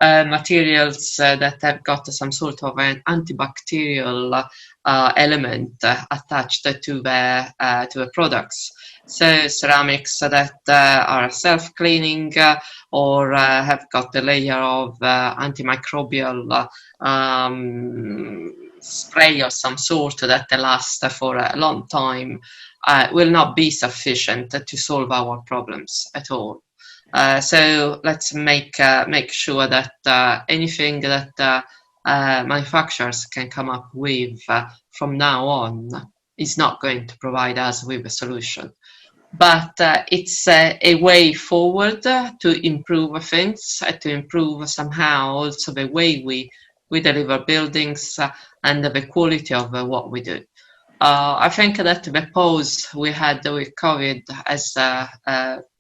materials that have got some sort of an antibacterial element attached to the products. So ceramics that are self-cleaning or have got a layer of antimicrobial spray of some sort that lasts for a long time will not be sufficient to solve our problems at all. So let's make sure that anything that manufacturers can come up with from now on is not going to provide us with a solution. But it's a way forward to improve things, to improve somehow also the way we deliver buildings and the quality of what we do. I think that the pause we had with COVID has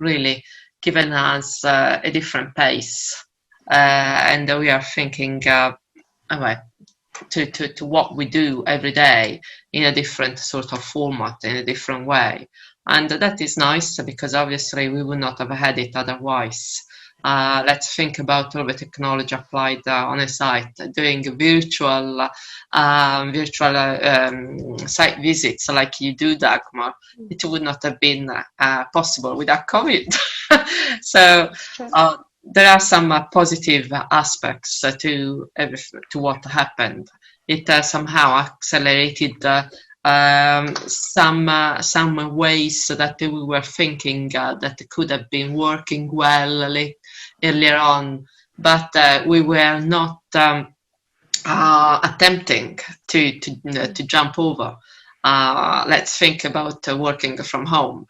really given us a different pace, and we are thinking to what we do every day in a different sort of format, in a different way. And that is nice because obviously we would not have had it otherwise. Let's think about all the technology applied on a site, doing virtual site visits like you do, Dagmar. It would not have been possible without COVID. So there are some positive aspects to what happened. It somehow accelerated some ways that we were thinking that could have been working well earlier on, but we were not attempting to jump over. Let's think about working from home.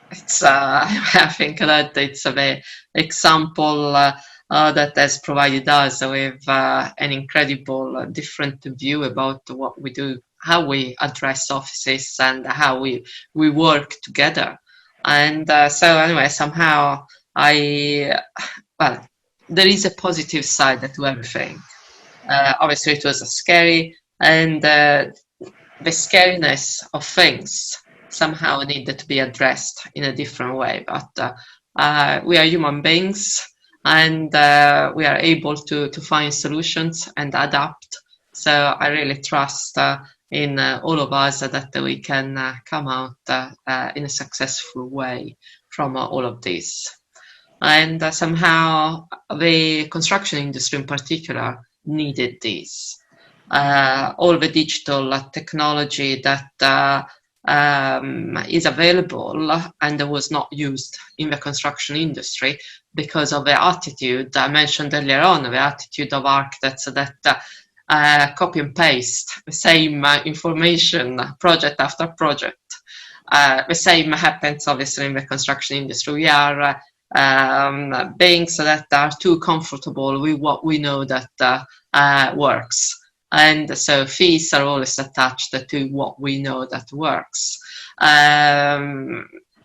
It's I think that it's an example that has provided us with an incredible different view about what we do, how we address offices, and how we work together. And so anyway, somehow there is a positive side to everything. Obviously, it was scary, and the scariness of things somehow needed to be addressed in a different way. But we are human beings, and we are able to find solutions and adapt. So I really trust in all of us that we can come out in a successful way from all of this. And somehow the construction industry in particular needed this. All the digital technology that is available and was not used in the construction industry because of the attitude I mentioned earlier on, the attitude of architects that copy and paste the same information project after project. The same happens obviously in the construction industry. We are beings that are too comfortable with what we know that works. And so fees are always attached to what we know that works.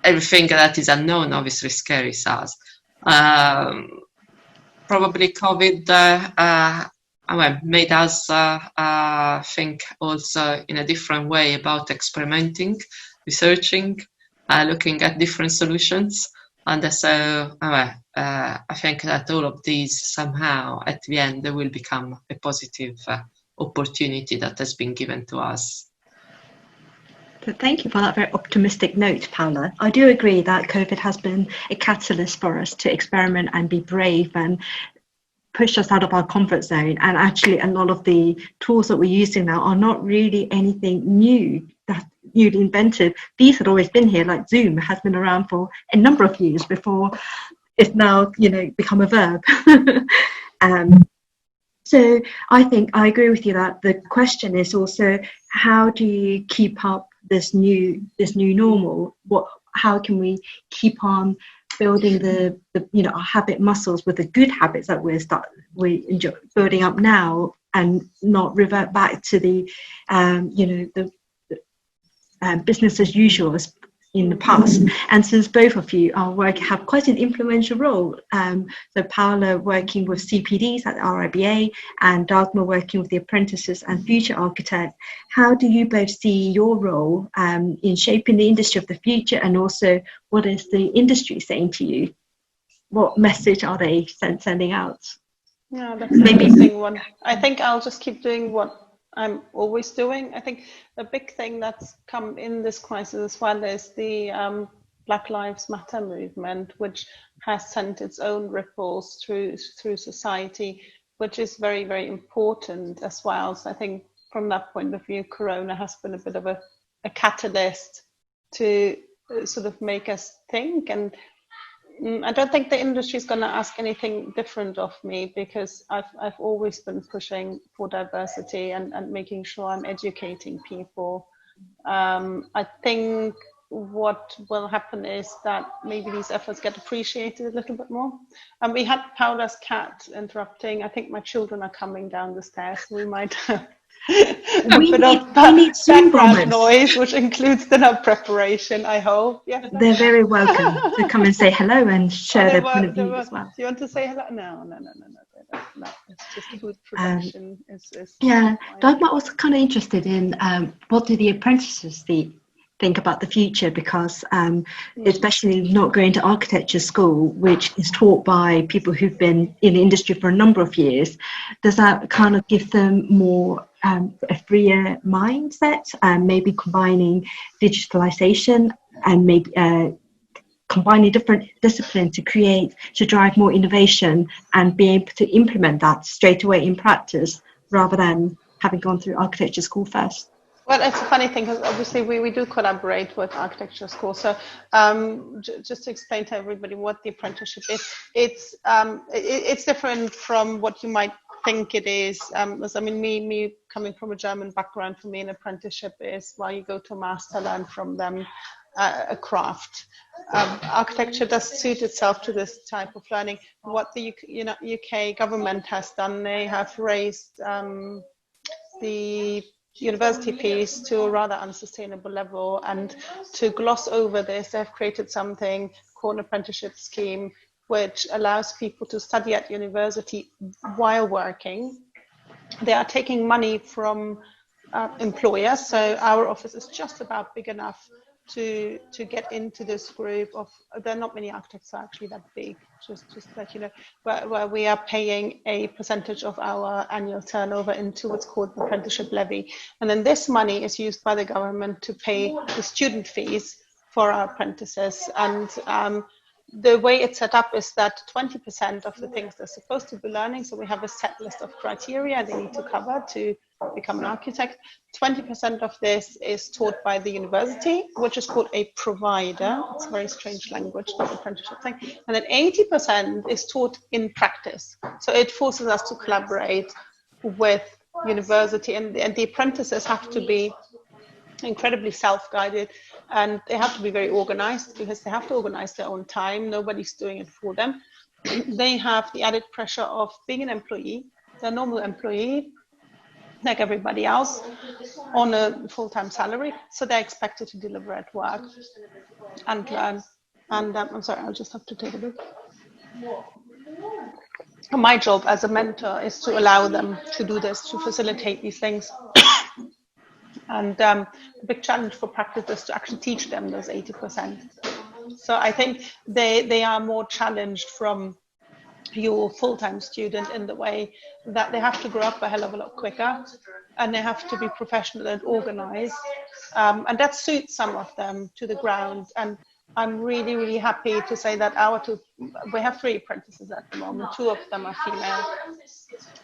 Everything that is unknown obviously scares us. Probably COVID made us think also in a different way about experimenting, researching, looking at different solutions. And so I think that all of these somehow at the end will become a positive opportunity that has been given to us. So thank you for that very optimistic note, Paola. I do agree that COVID has been a catalyst for us to experiment and be brave and push us out of our comfort zone. And actually a lot of the tools that we're using now are not really anything new, that's newly invented. These had always been here, like Zoom has been around for a number of years before it's now, become a verb. So I think I agree with you that the question is also, how do you keep up this new normal? How can we keep on building the our habit muscles with the good habits that we enjoy building up now, and not revert back to the business as usual as in the past. And since both of you have quite an influential role, so Paola working with CPDs at the RIBA and Dagmar working with the apprentices and future architect, how do you both see your role in shaping the industry of the future, and also what is the industry saying to you? What message are they sending out? Yeah, that's an interesting one. I think I'll just keep doing what I'm always doing. I think the big thing that's come in this crisis as well is the Black Lives Matter movement, which has sent its own ripples through society, which is very, very important as well. So I think from that point of view, Corona has been a bit of a catalyst to sort of make us think. And I don't think the industry is going to ask anything different of me, because I've always been pushing for diversity and making sure I'm educating people. I think what will happen is that maybe these efforts get appreciated a little bit more. And we had Paola's cat interrupting. I think my children are coming down the stairs. We might have a bit of background noise, which includes dinner preparation, I hope. Yeah, they're very welcome to come and say hello and share their point of view as well. Do you want to say hello? No. It's just food production. Yeah, Dagmar was kind of interested in what do the apprentices think about the future, because especially not going to architecture school, which is taught by people who've been in the industry for a number of years, does that kind of give them more a freer mindset, and maybe combining digitalization and maybe combining different disciplines to drive more innovation and be able to implement that straight away in practice rather than having gone through architecture school first? Well, it's a funny thing, because obviously we do collaborate with architecture schools. So just to explain to everybody what the apprenticeship is, it's different from what you might think it is. I mean, me coming from a German background, for me an apprenticeship is while you go to a master, learn from them a craft. Architecture does suit itself to this type of learning. What the UK government has done, they have raised the university piece to a rather unsustainable level, and to gloss over this, they've created something called an apprenticeship scheme, which allows people to study at university while working. They are taking money from employers, so our office is just about big enough to get into this group of, there are not many architects are actually that big, just to let you know, where we are paying a percentage of our annual turnover into what's called the Apprenticeship Levy. And then this money is used by the government to pay the student fees for our apprentices. And the way it's set up is that 20% of the things they're supposed to be learning, so we have a set list of criteria they need to cover to become an architect. 20% of this is taught by the university, which is called a provider. It's a very strange language, not an apprenticeship thing. And then 80% is taught in practice. So it forces us to collaborate with university, and the apprentices have to be incredibly self-guided, and they have to be very organized, because they have to organize their own time. Nobody's doing it for them. They have the added pressure of being an employee. They're a normal employee, like everybody else, on a full-time salary. So they're expected to deliver at work and learn. And I'm sorry, I'll just have to take a break. My job as a mentor is to allow them to do this, to facilitate these things. And the big challenge for practice is to actually teach them those 80%. So I think they are more challenged from your full-time student in the way that they have to grow up a hell of a lot quicker, and they have to be professional and organized. And that suits some of them to the ground. And I'm really, really happy to say that we have 3 apprentices at the moment. 2 of them are female.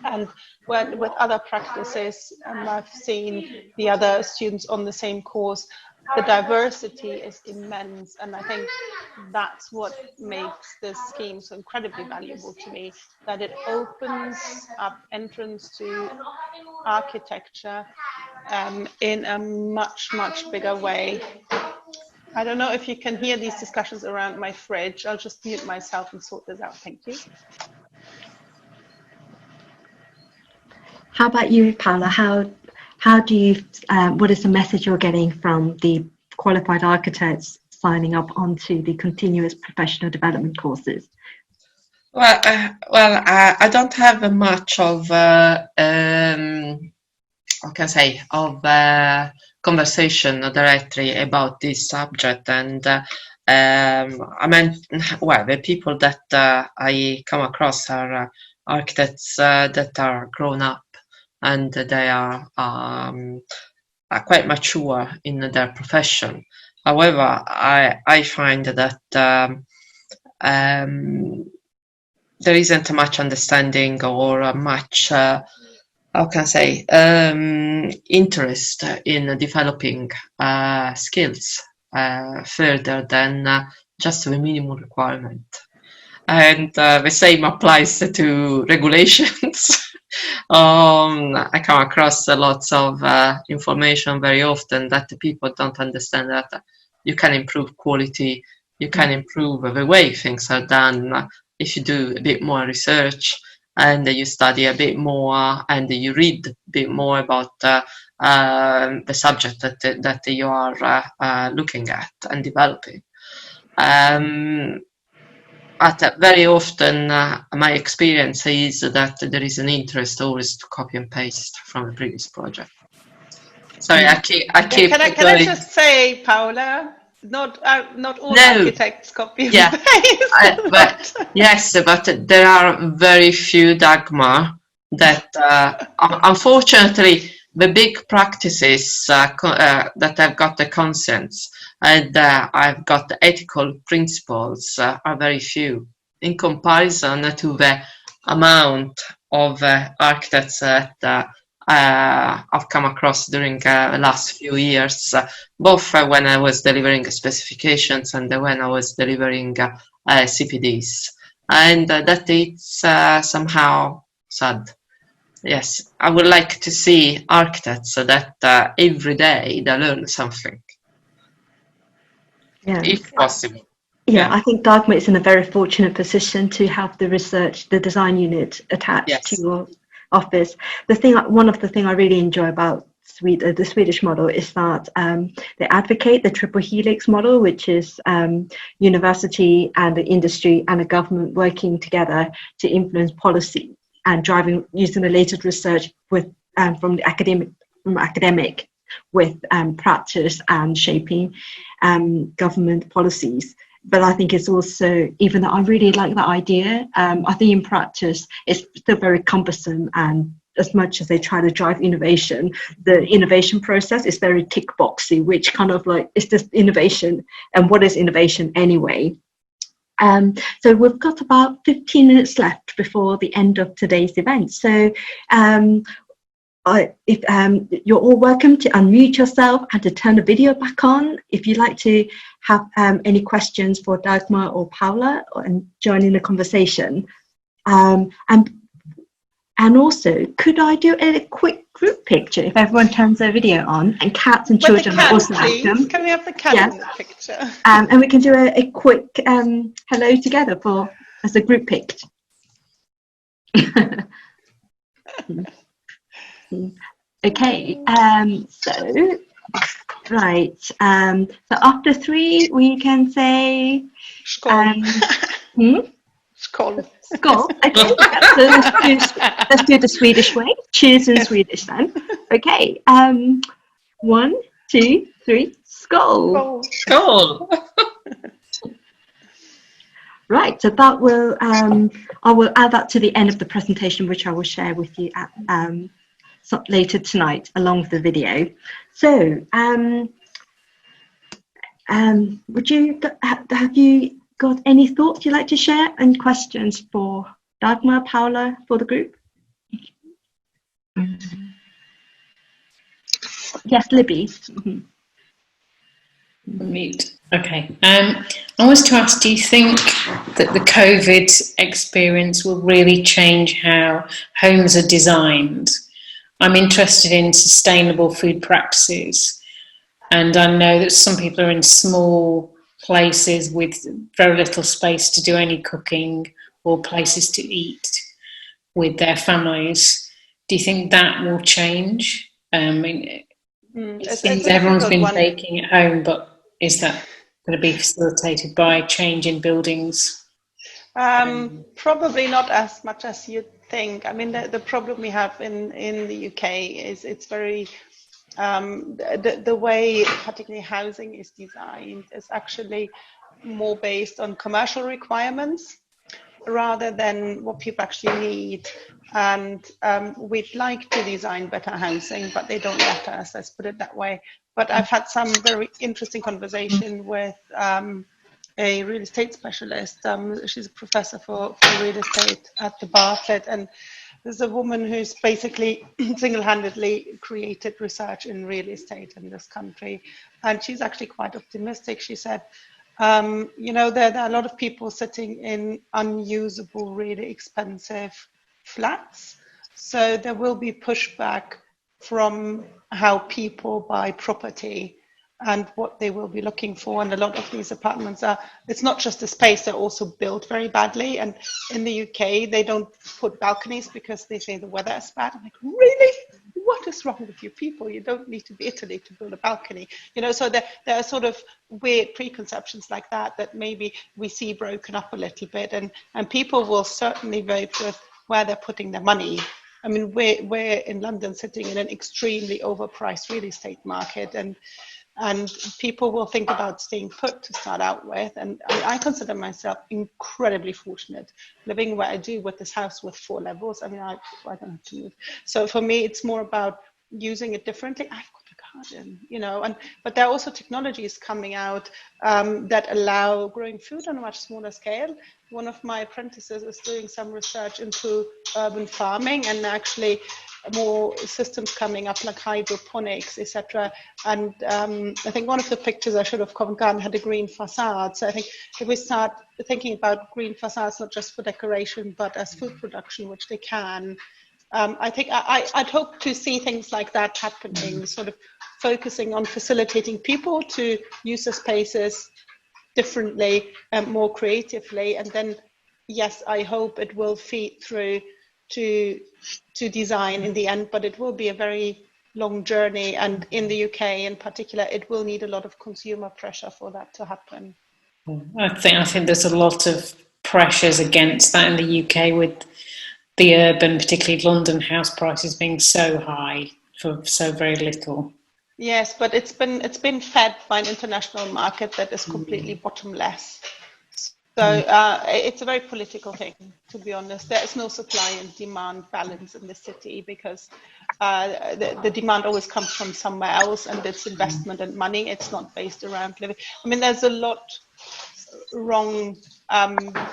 And with other practices, I've seen the other students on the same course, the diversity is immense. And I think that's what makes this scheme so incredibly valuable to me, that it opens up entrance to architecture in a much, much bigger way. I don't know if you can hear these discussions around my fridge. I'll just mute myself and sort this out. Thank you. How about you, Paola? How do you? What is the message you're getting from the qualified architects signing up onto the continuous professional development courses? Well, I don't have much of conversation directly about this subject, and I mean, well, the people that I come across are architects that are grown up, and they are quite mature in their profession. However, I find that there isn't much understanding or much interest in developing skills further than just the minimum requirement. and the same applies to regulations. I come across lots of information very often that the people don't understand that you can improve quality, you can improve the way things are done if you do a bit more research and you study a bit more and you read a bit more about the subject that you are looking at and developing. But very often, my experience is that there is an interest always to copy and paste from a previous project. Sorry, I keep. Can I just say, Paola, not all architects copy and paste. But there are very few, Dagmar, that unfortunately the big practices that have got the consents and I've got the ethical principles are very few in comparison to the amount of architects that I've come across during the last few years, both when I was delivering specifications and when I was delivering CPDs, and that it's somehow sad. Yes, I would like to see architects so that every day they learn something, if possible. Yeah, I think Dagmar is in a very fortunate position to have the research, the design unit attached to your office. One of the things I really enjoy about the Swedish model is that they advocate the triple helix model, which is university and the industry and the government working together to influence policy and using the latest research with from the academic with practice and shaping government policies. But I think it's also, even though I really like that idea, I think in practice it's still very cumbersome, and as much as they try to drive innovation, the innovation process is very tick boxy, which kind of like, is this innovation, and what is innovation anyway? So we've got about 15 minutes left before the end of today's event. So you're all welcome to unmute yourself and to turn the video back on if you'd like to have any questions for Dagmar or Paola and join in the conversation. And also, could I do a quick group picture if everyone turns their video on, and cats and children are also welcome. Can we have the cat in the picture? And we can do a quick hello together as a group pic. Okay, so after 3 we can say Skål. Skål. Skål. Okay, so let's do the Swedish way. Cheers in Swedish then. Okay, 1, 2, 3, skål. Skål. Right, so that will I will add that to the end of the presentation, which I will share with you at later tonight along with the video. So have you got any thoughts you'd like to share and questions for Dagmar, Paola, for the group? Yes, Libby. Mute. Okay. I was to ask, do you think that the COVID experience will really change how homes are designed? I'm interested in sustainable food practices, and I know that some people are in small places with very little space to do any cooking or places to eat with their families. Do you think that will change? It seems everyone's been baking at home, but is that going to be facilitated by change in buildings? Probably not as much as you'd think. I mean, the problem we have in the UK is it's very the way particularly housing is designed is actually more based on commercial requirements rather than what people actually need. And we'd like to design better housing, but they don't let us, let's put it that way. But I've had some very interesting conversation with a real estate specialist. She's a professor for real estate at the Bartlett, and there's a woman who's basically single-handedly created research in real estate in this country, and she's actually quite optimistic. She said You know, there are a lot of people sitting in unusable, really expensive flats. So there will be pushback from how people buy property and what they will be looking for. And a lot of these apartments are, it's not just the space, they're also built very badly. And in the UK, they don't put balconies because they say the weather is bad. I'm like, really? What is wrong with you people? You don't need to be Italy to build a balcony. You know, so there are sort of weird preconceptions like that maybe we see broken up a little bit. And people will certainly vote with where they're putting their money. I mean, we're in London sitting in an extremely overpriced real estate market, and people will think about staying put to start out with. And I consider myself incredibly fortunate living where I do with this house with 4 levels. I mean, I don't have to move. So for me, it's more about using it differently. I've got a garden, you know, but there are also technologies coming out that allow growing food on a much smaller scale. One of my apprentices is doing some research into urban farming, and actually more systems coming up like hydroponics, etc. And I think one of the pictures I should have Covent Garden had a green facade. So I think if we start thinking about green facades not just for decoration but as food production, which they can, I think I'd hope to see things like that happening, sort of focusing on facilitating people to use the spaces differently and more creatively. And then, yes, I hope it will feed through to design in the end, but it will be a very long journey. And in the UK in particular, it will need a lot of consumer pressure for that to happen. I think there's a lot of pressures against that in the UK with the urban, particularly London house prices being so high for so very little. Yes, but it's been fed by an international market that is completely bottomless. So it's a very political thing, to be honest. There is no supply and demand balance in the city because the demand always comes from somewhere else, and it's investment and money. It's not based around living. I mean, there's a lot wrong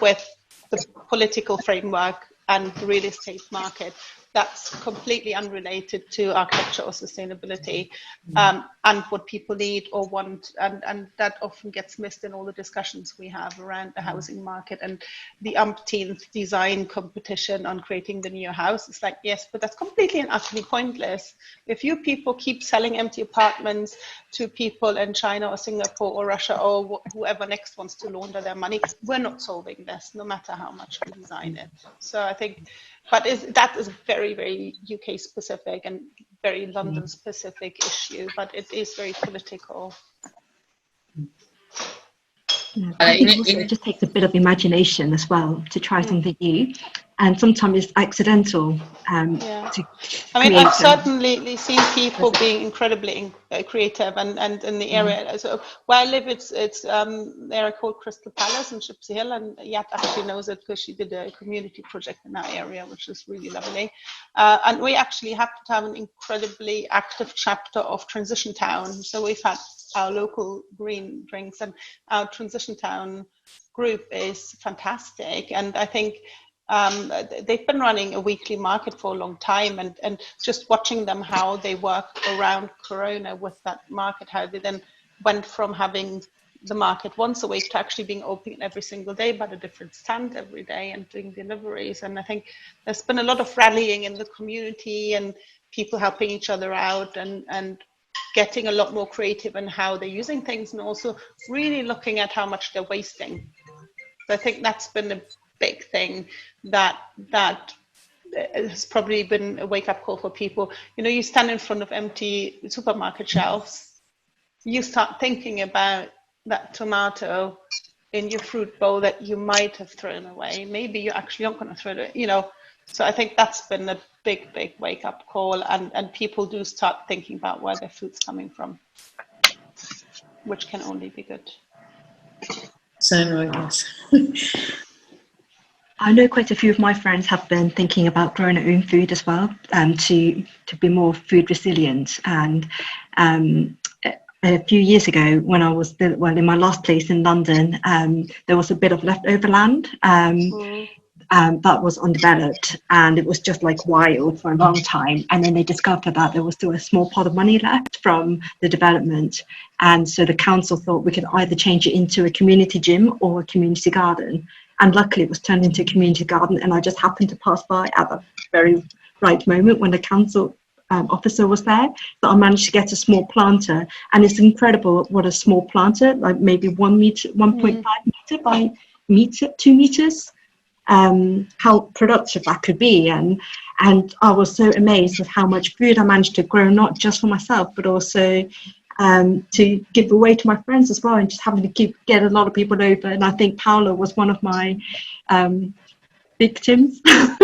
with the political framework and the real estate market that's completely unrelated to architecture or sustainability, and what people need or want, and that often gets missed in all the discussions we have around the housing market and the umpteenth design competition on creating the new house. It's like, yes, but that's completely and utterly pointless. If you people keep selling empty apartments to people in China or Singapore or Russia or whoever next wants to launder their money, we're not solving this, no matter how much we design it. So I think, but that is very, very UK specific and very London specific issue, but it is very political. Yeah, I think also it just takes a bit of imagination as well to try something new, and sometimes it's accidental. I mean, I've certainly seen people being incredibly creative, and in the area. So where I live, it's an area called Crystal Palace in Gypsy Hill, and Yat actually knows it because she did a community project in that area, which is really lovely. And we actually happen to have an incredibly active chapter of Transition Town. So we've had our local green drinks, and our Transition Town group is fantastic. And I think they've been running a weekly market for a long time, and just watching them, how they work around Corona with that market, how they then went from having the market once a week to actually being open every single day, but a different stand every day and doing deliveries. And I think there's been a lot of rallying in the community and people helping each other out and getting a lot more creative in how they're using things, and also really looking at how much they're wasting. So I think that's been a big thing that has probably been a wake-up call for people. You know, you stand in front of empty supermarket shelves, you start thinking about that tomato in your fruit bowl that you might have thrown away. Maybe you actually aren't going to throw it, you know. So I think that's been a big wake-up call, and people do start thinking about where their food's coming from, which can only be good. So I guess. I know quite a few of my friends have been thinking about growing their own food as well, to be more food resilient. And a few years ago, when I was in my last place in London, there was a bit of leftover land. that was undeveloped, and it was just like wild for a long time. And then they discovered that there was still a small pot of money left from the development, and so the council thought we could either change it into a community gym or a community garden. And luckily it was turned into a community garden, and I just happened to pass by at the very right moment when the council officer was there, that I managed to get a small planter. And it's incredible what a small planter, like maybe 1 meter, 1.5 meter by 2 meters, how productive that could be. And I was so amazed with how much food I managed to grow, not just for myself, but also to give away to my friends as well, and just having to get a lot of people over. And I think Paola was one of my victims of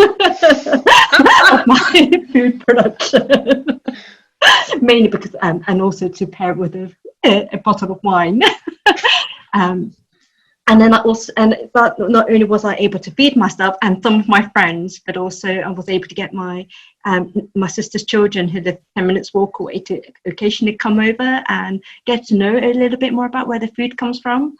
my food production, mainly because and also to pair it with a bottle of wine. And then that not only was I able to feed myself and some of my friends, but also I was able to get my sister's children, who live 10 minutes walk away, to occasionally come over and get to know a little bit more about where the food comes from,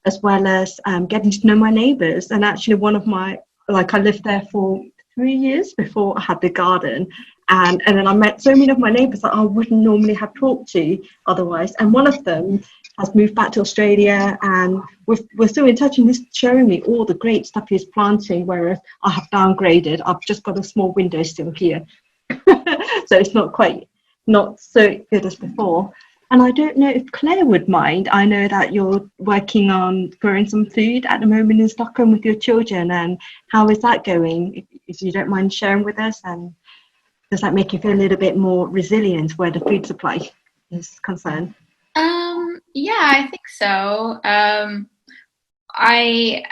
as well as getting to know my neighbours. And actually one of my, I lived there for 3 years before I had the garden. And then I met so many of my neighbours that I wouldn't normally have talked to otherwise. And one of them has moved back to Australia, and we're still in touch, and he's showing me all the great stuff he's planting, whereas I have downgraded. I've just got a small window still here. So it's not so good as before. And I don't know if Claire would mind. I know that you're working on growing some food at the moment in Stockholm with your children, and how is that going? If you don't mind sharing with us, and does that make you feel a little bit more resilient where the food supply is concerned? Yeah, I think so. I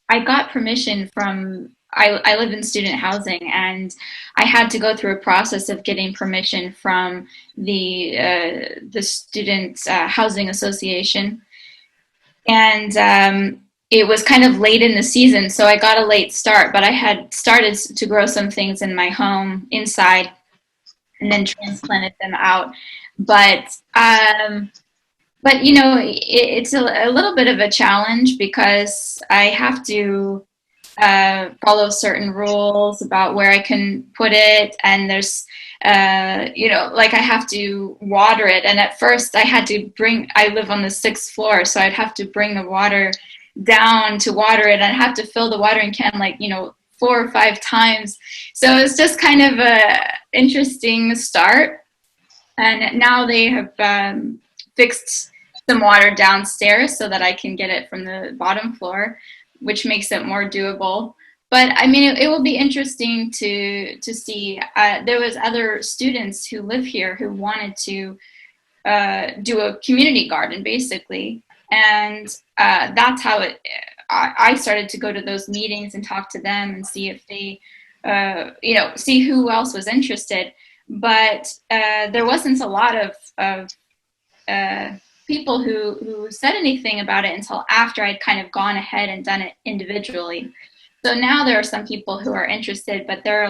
got permission from, I live in student housing, and I had to go through a process of getting permission from the Student Housing Association. And it was kind of late in the season, so I got a late start, but I had started to grow some things in my home inside and then transplanted them out. But you know, it's a little bit of a challenge because I have to follow certain rules about where I can put it, and there's you know, like I have to water it, and at first I live on the 6th floor, so I'd have to bring the water down to water it, and I'd have to fill the watering can 4 or 5 times. So it's just kind of a interesting start. And now they have fixed some water downstairs so that I can get it from the bottom floor, which makes it more doable. But I mean, it will be interesting to see. There was other students who live here who wanted to do a community garden, basically. And that's how I started to go to those meetings and talk to them and see if they, see who else was interested. But there wasn't a lot of people who said anything about it until after I'd kind of gone ahead and done it individually. So now there are some people who are interested, but they're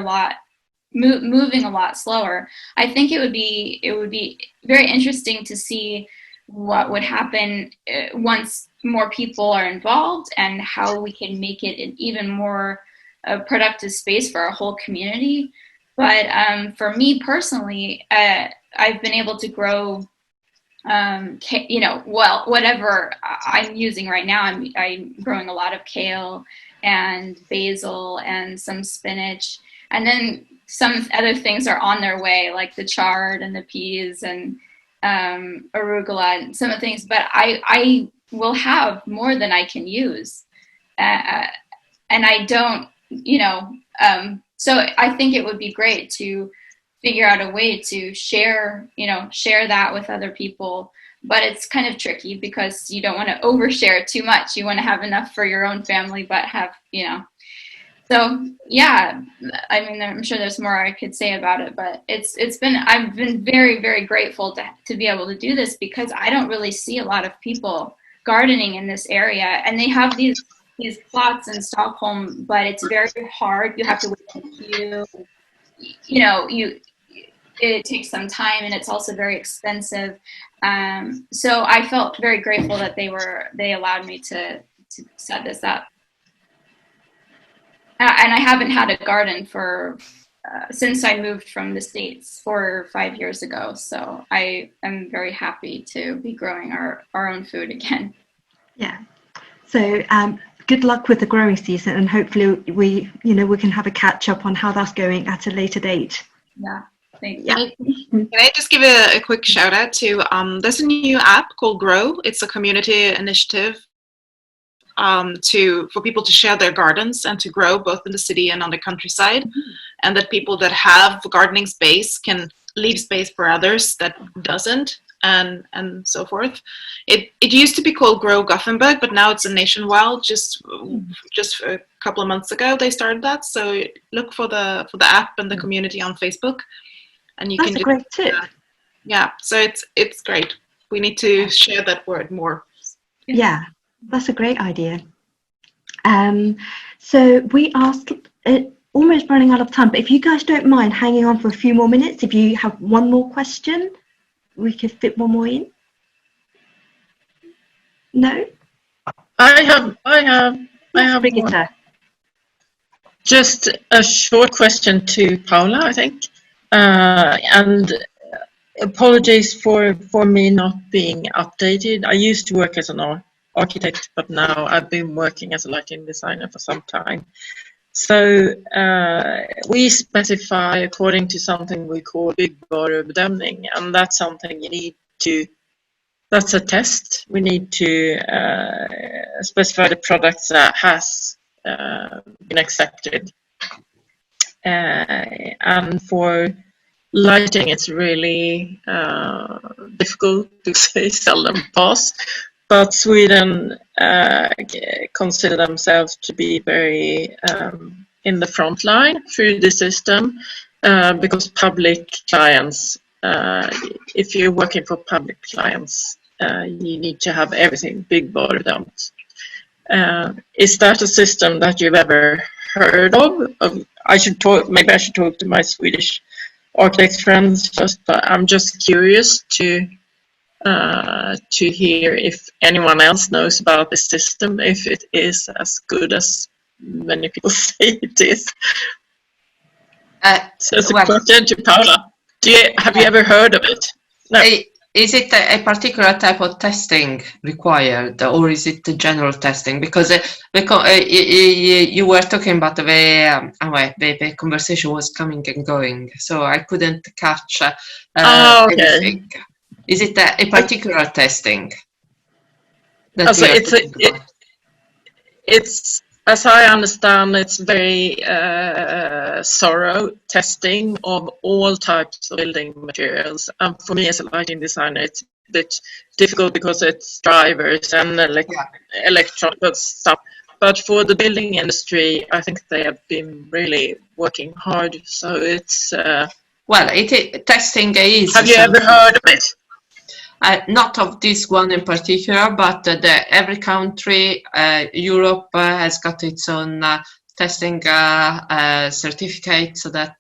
moving a lot slower. I think it would be very interesting to see what would happen once more people are involved, and how we can make it an even more productive space for our whole community. But for me personally, I've been able to grow, whatever I'm using right now. I'm growing a lot of kale and basil and some spinach, and then some other things are on their way, like the chard and the peas and arugula and some of the things. But I will have more than I can use, and I don't, so I think it would be great to figure out a way to share that with other people. But it's kind of tricky because you don't want to overshare too much. You want to have enough for your own family, but have, So yeah, I mean, I'm sure there's more I could say about it, but I've been very, very grateful to be able to do this, because I don't really see a lot of people gardening in this area, and they have these plots in Stockholm, but it's very hard. You have to wait in queue. It takes some time, and it's also very expensive. So I felt very grateful that they allowed me to set this up. and I haven't had a garden for since I moved from the States 4 or 5 years ago. So I am very happy to be growing our own food again. Yeah. So good luck with the growing season, and hopefully we can have a catch up on how that's going at a later date. Yeah. Thanks. Yeah. Can I just give a quick shout out to there's a new app called Grow. It's a community initiative for people to share their gardens and to grow both in the city and on the countryside, and that people that have gardening space can leave space for others that doesn't, and so forth. It used to be called Grow Gothenburg, but now it's a nationwide. Just a couple of months ago they started that. So look for the app and the community on Facebook, and you That's can a great tip. Yeah, so it's great. We need to share that word more. Yeah, that's a great idea. So we asked, almost running out of time, but if you guys don't mind hanging on for a few more minutes, if you have one more question, we could fit one more in. No? I have Brigitte. just a short question to Paola, I think. And apologies for me not being updated. I used to work as an architect, but now I've been working as a lighting designer for some time. So we specify according to something we call byggvarubedömning, and that's something you need to, that's a test. We need to specify the products that has been accepted. And for lighting, it's really difficult to say seldom pass. But Sweden consider themselves to be very in the front line through the system because public clients, if you're working for public clients, you need to have everything byggvarudömt. Is that a system that you've ever heard of? Maybe I should talk to my Swedish architect friends first, but I'm just curious to hear if anyone else knows about the system, if it is as good as many people say it is. So it's a question to Paola. Have you ever heard of it? No. Is it a particular type of testing required, or is it the general testing? Because you were talking about the conversation was coming and going, so I couldn't catch anything. Is it a particular testing? It's as I understand, it's very thorough testing of all types of building materials. And for me as a lighting designer, it's a bit difficult because it's drivers and electronic stuff. But for the building industry, I think they have been really working hard. So it's testing is. Have you ever heard of it? Not of this one in particular, but every country, Europe has got its own testing certificates that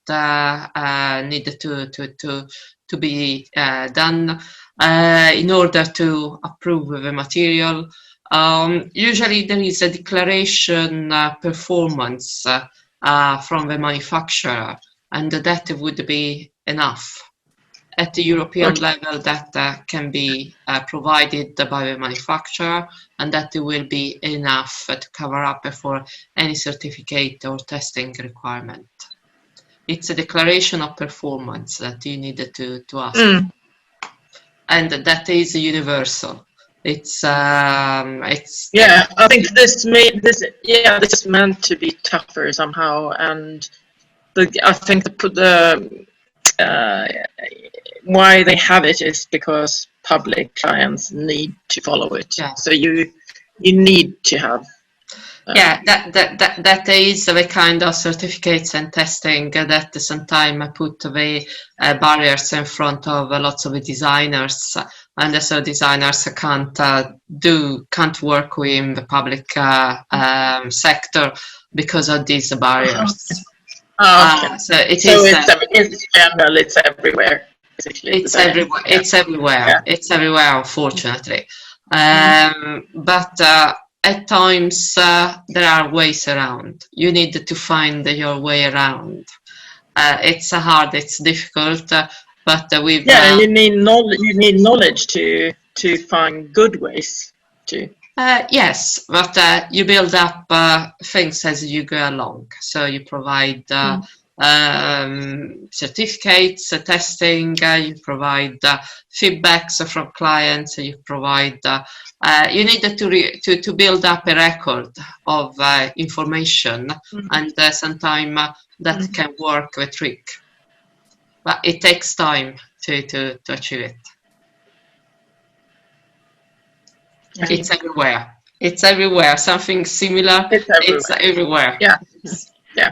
needed to be done in order to approve the material. Usually there is a declaration performance from the manufacturer, and that would be enough. At the European level, that can be provided by the manufacturer, and that will be enough to cover up for any certificate or testing requirement. It's a declaration of performance that you need to ask, and that is universal. It's I think this is meant to be tougher somehow, and I think why they have it is because public clients need to follow it. Yeah. So you need to have. That is the kind of certificates and testing that sometimes put the barriers in front of lots of designers, and so designers can't work with the public sector because of these barriers. So it's general. It's everywhere. Basically, it's everywhere. Yeah. It's everywhere. Unfortunately, but at times there are ways around. You need to find your way around. It's hard, it's difficult, but we've you need knowledge. You need knowledge to find good ways to. Yes, but you build up things as you go along. So you provide certificates, testing, you provide feedbacks from clients, you provide. You need to build up a record of information, and sometimes that can work a trick, but it takes time to achieve it. It's everywhere. It's everywhere. Something similar. It's everywhere. Yeah.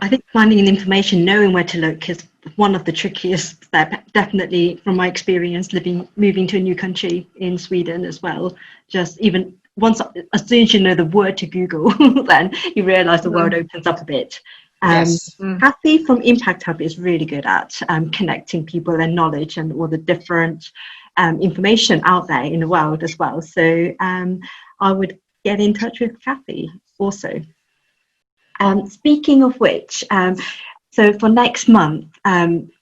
I think finding information, knowing where to look, is one of the trickiest steps. Definitely, from my experience, moving to a new country in Sweden as well. Just even once, as soon as you know the word to Google, then you realise the world opens up a bit. Cathy from Impact Hub is really good at connecting people and knowledge and all the different information out there in the world as well. So I would get in touch with Cathy also. Speaking of which, so for next month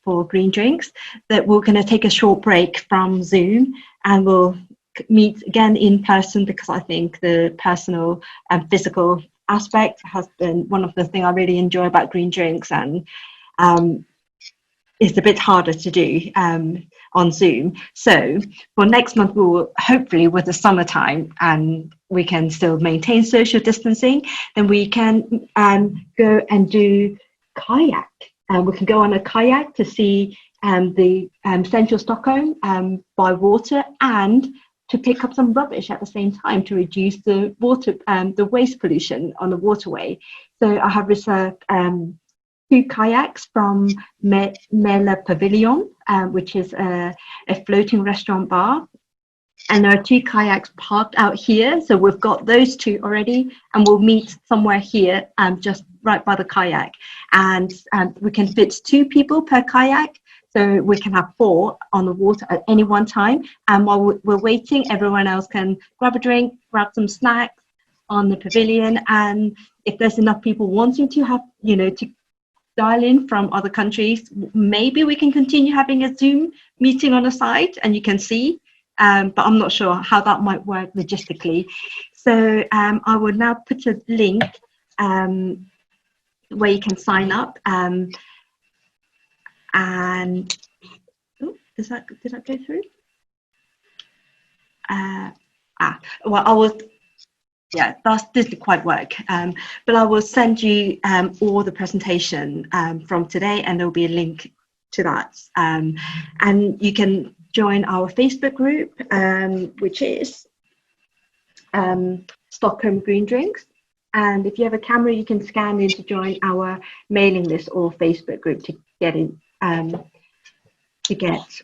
for Green Drinks, that we're going to take a short break from Zoom and we'll meet again in person, because I think the personal and physical aspect has been one of the things I really enjoy about Green Drinks, and it's a bit harder to do on Zoom. So for next month, we will hopefully, with the summertime and we can still maintain social distancing, then we can go and do kayak. We can go on a kayak to see the central Stockholm by water, and to pick up some rubbish at the same time to reduce the water, the waste pollution on the waterway. So I have reserved 2 kayaks from Mela Pavilion, which is a floating restaurant bar. And there are 2 kayaks parked out here. So we've got those 2 already, and we'll meet somewhere here just right by the kayak. And we can fit 2 people per kayak. So we can have 4 on the water at any one time. And while we're waiting, everyone else can grab a drink, grab some snacks on the pavilion. And if there's enough people wanting to have, to dial in from other countries, maybe we can continue having a Zoom meeting on the side and you can see, but I'm not sure how that might work logistically. So I will now put a link where you can sign up. And did that go through? Well, I will. Yeah, this didn't quite work, but I will send you all the presentation from today, and there'll be a link to that. And you can join our Facebook group, which is Stockholm Green Drinks. And if you have a camera, you can scan in to join our mailing list or Facebook group to get in, to get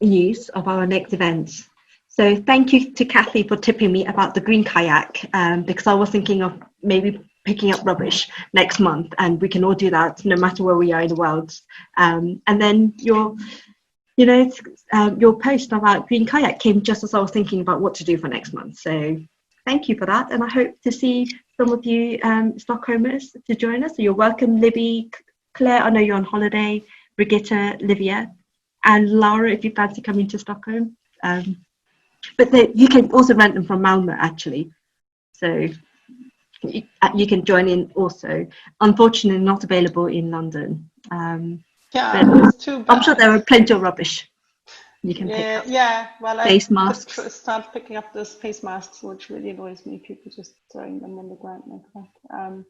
news of our next events. So thank you to Cathy for tipping me about the green kayak, because I was thinking of maybe picking up rubbish next month, and we can all do that no matter where we are in the world. And then your post about green kayak came just as I was thinking about what to do for next month. So thank you for that, and I hope to see some of you Stockholmers to join us. So you're welcome, Libby, Claire, I know you're on holiday, Brigitte, Livia, and Laura if you fancy coming to Stockholm. But you can also rent them from Malmö, actually. So you can join in also. Unfortunately, not available in London. It's too bad. I'm sure there are plenty of rubbish you can pick up. Yeah, well, face masks. I start picking up those face masks, which really annoys me, people just throwing them on the ground like that.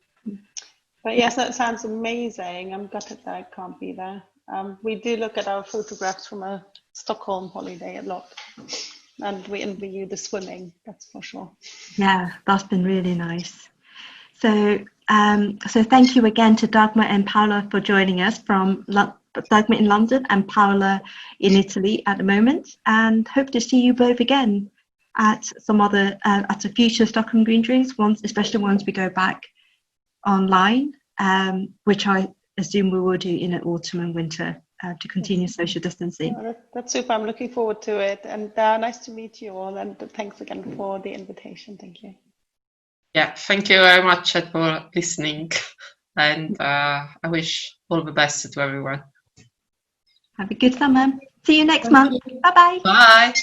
But yes, that sounds amazing. I'm gutted that I can't be there. We do look at our photographs from a Stockholm holiday a lot. And we envy you the swimming, that's for sure. Yeah, that's been really nice. So thank you again to Dagmar and Paola for joining us from Dagmar in London and Paola in Italy at the moment, and hope to see you both again at some other at a future Stockholm Green Drinks, especially once we go back online, which I assume we will do in the autumn and winter. To continue social distancing. Oh, that's super. I'm looking forward to it, and nice to meet you all, and thanks again for the invitation. Thank you. Yeah, thank you very much for listening, and I wish all the best to everyone. Have a good summer. See you next month. Bye-bye. Bye.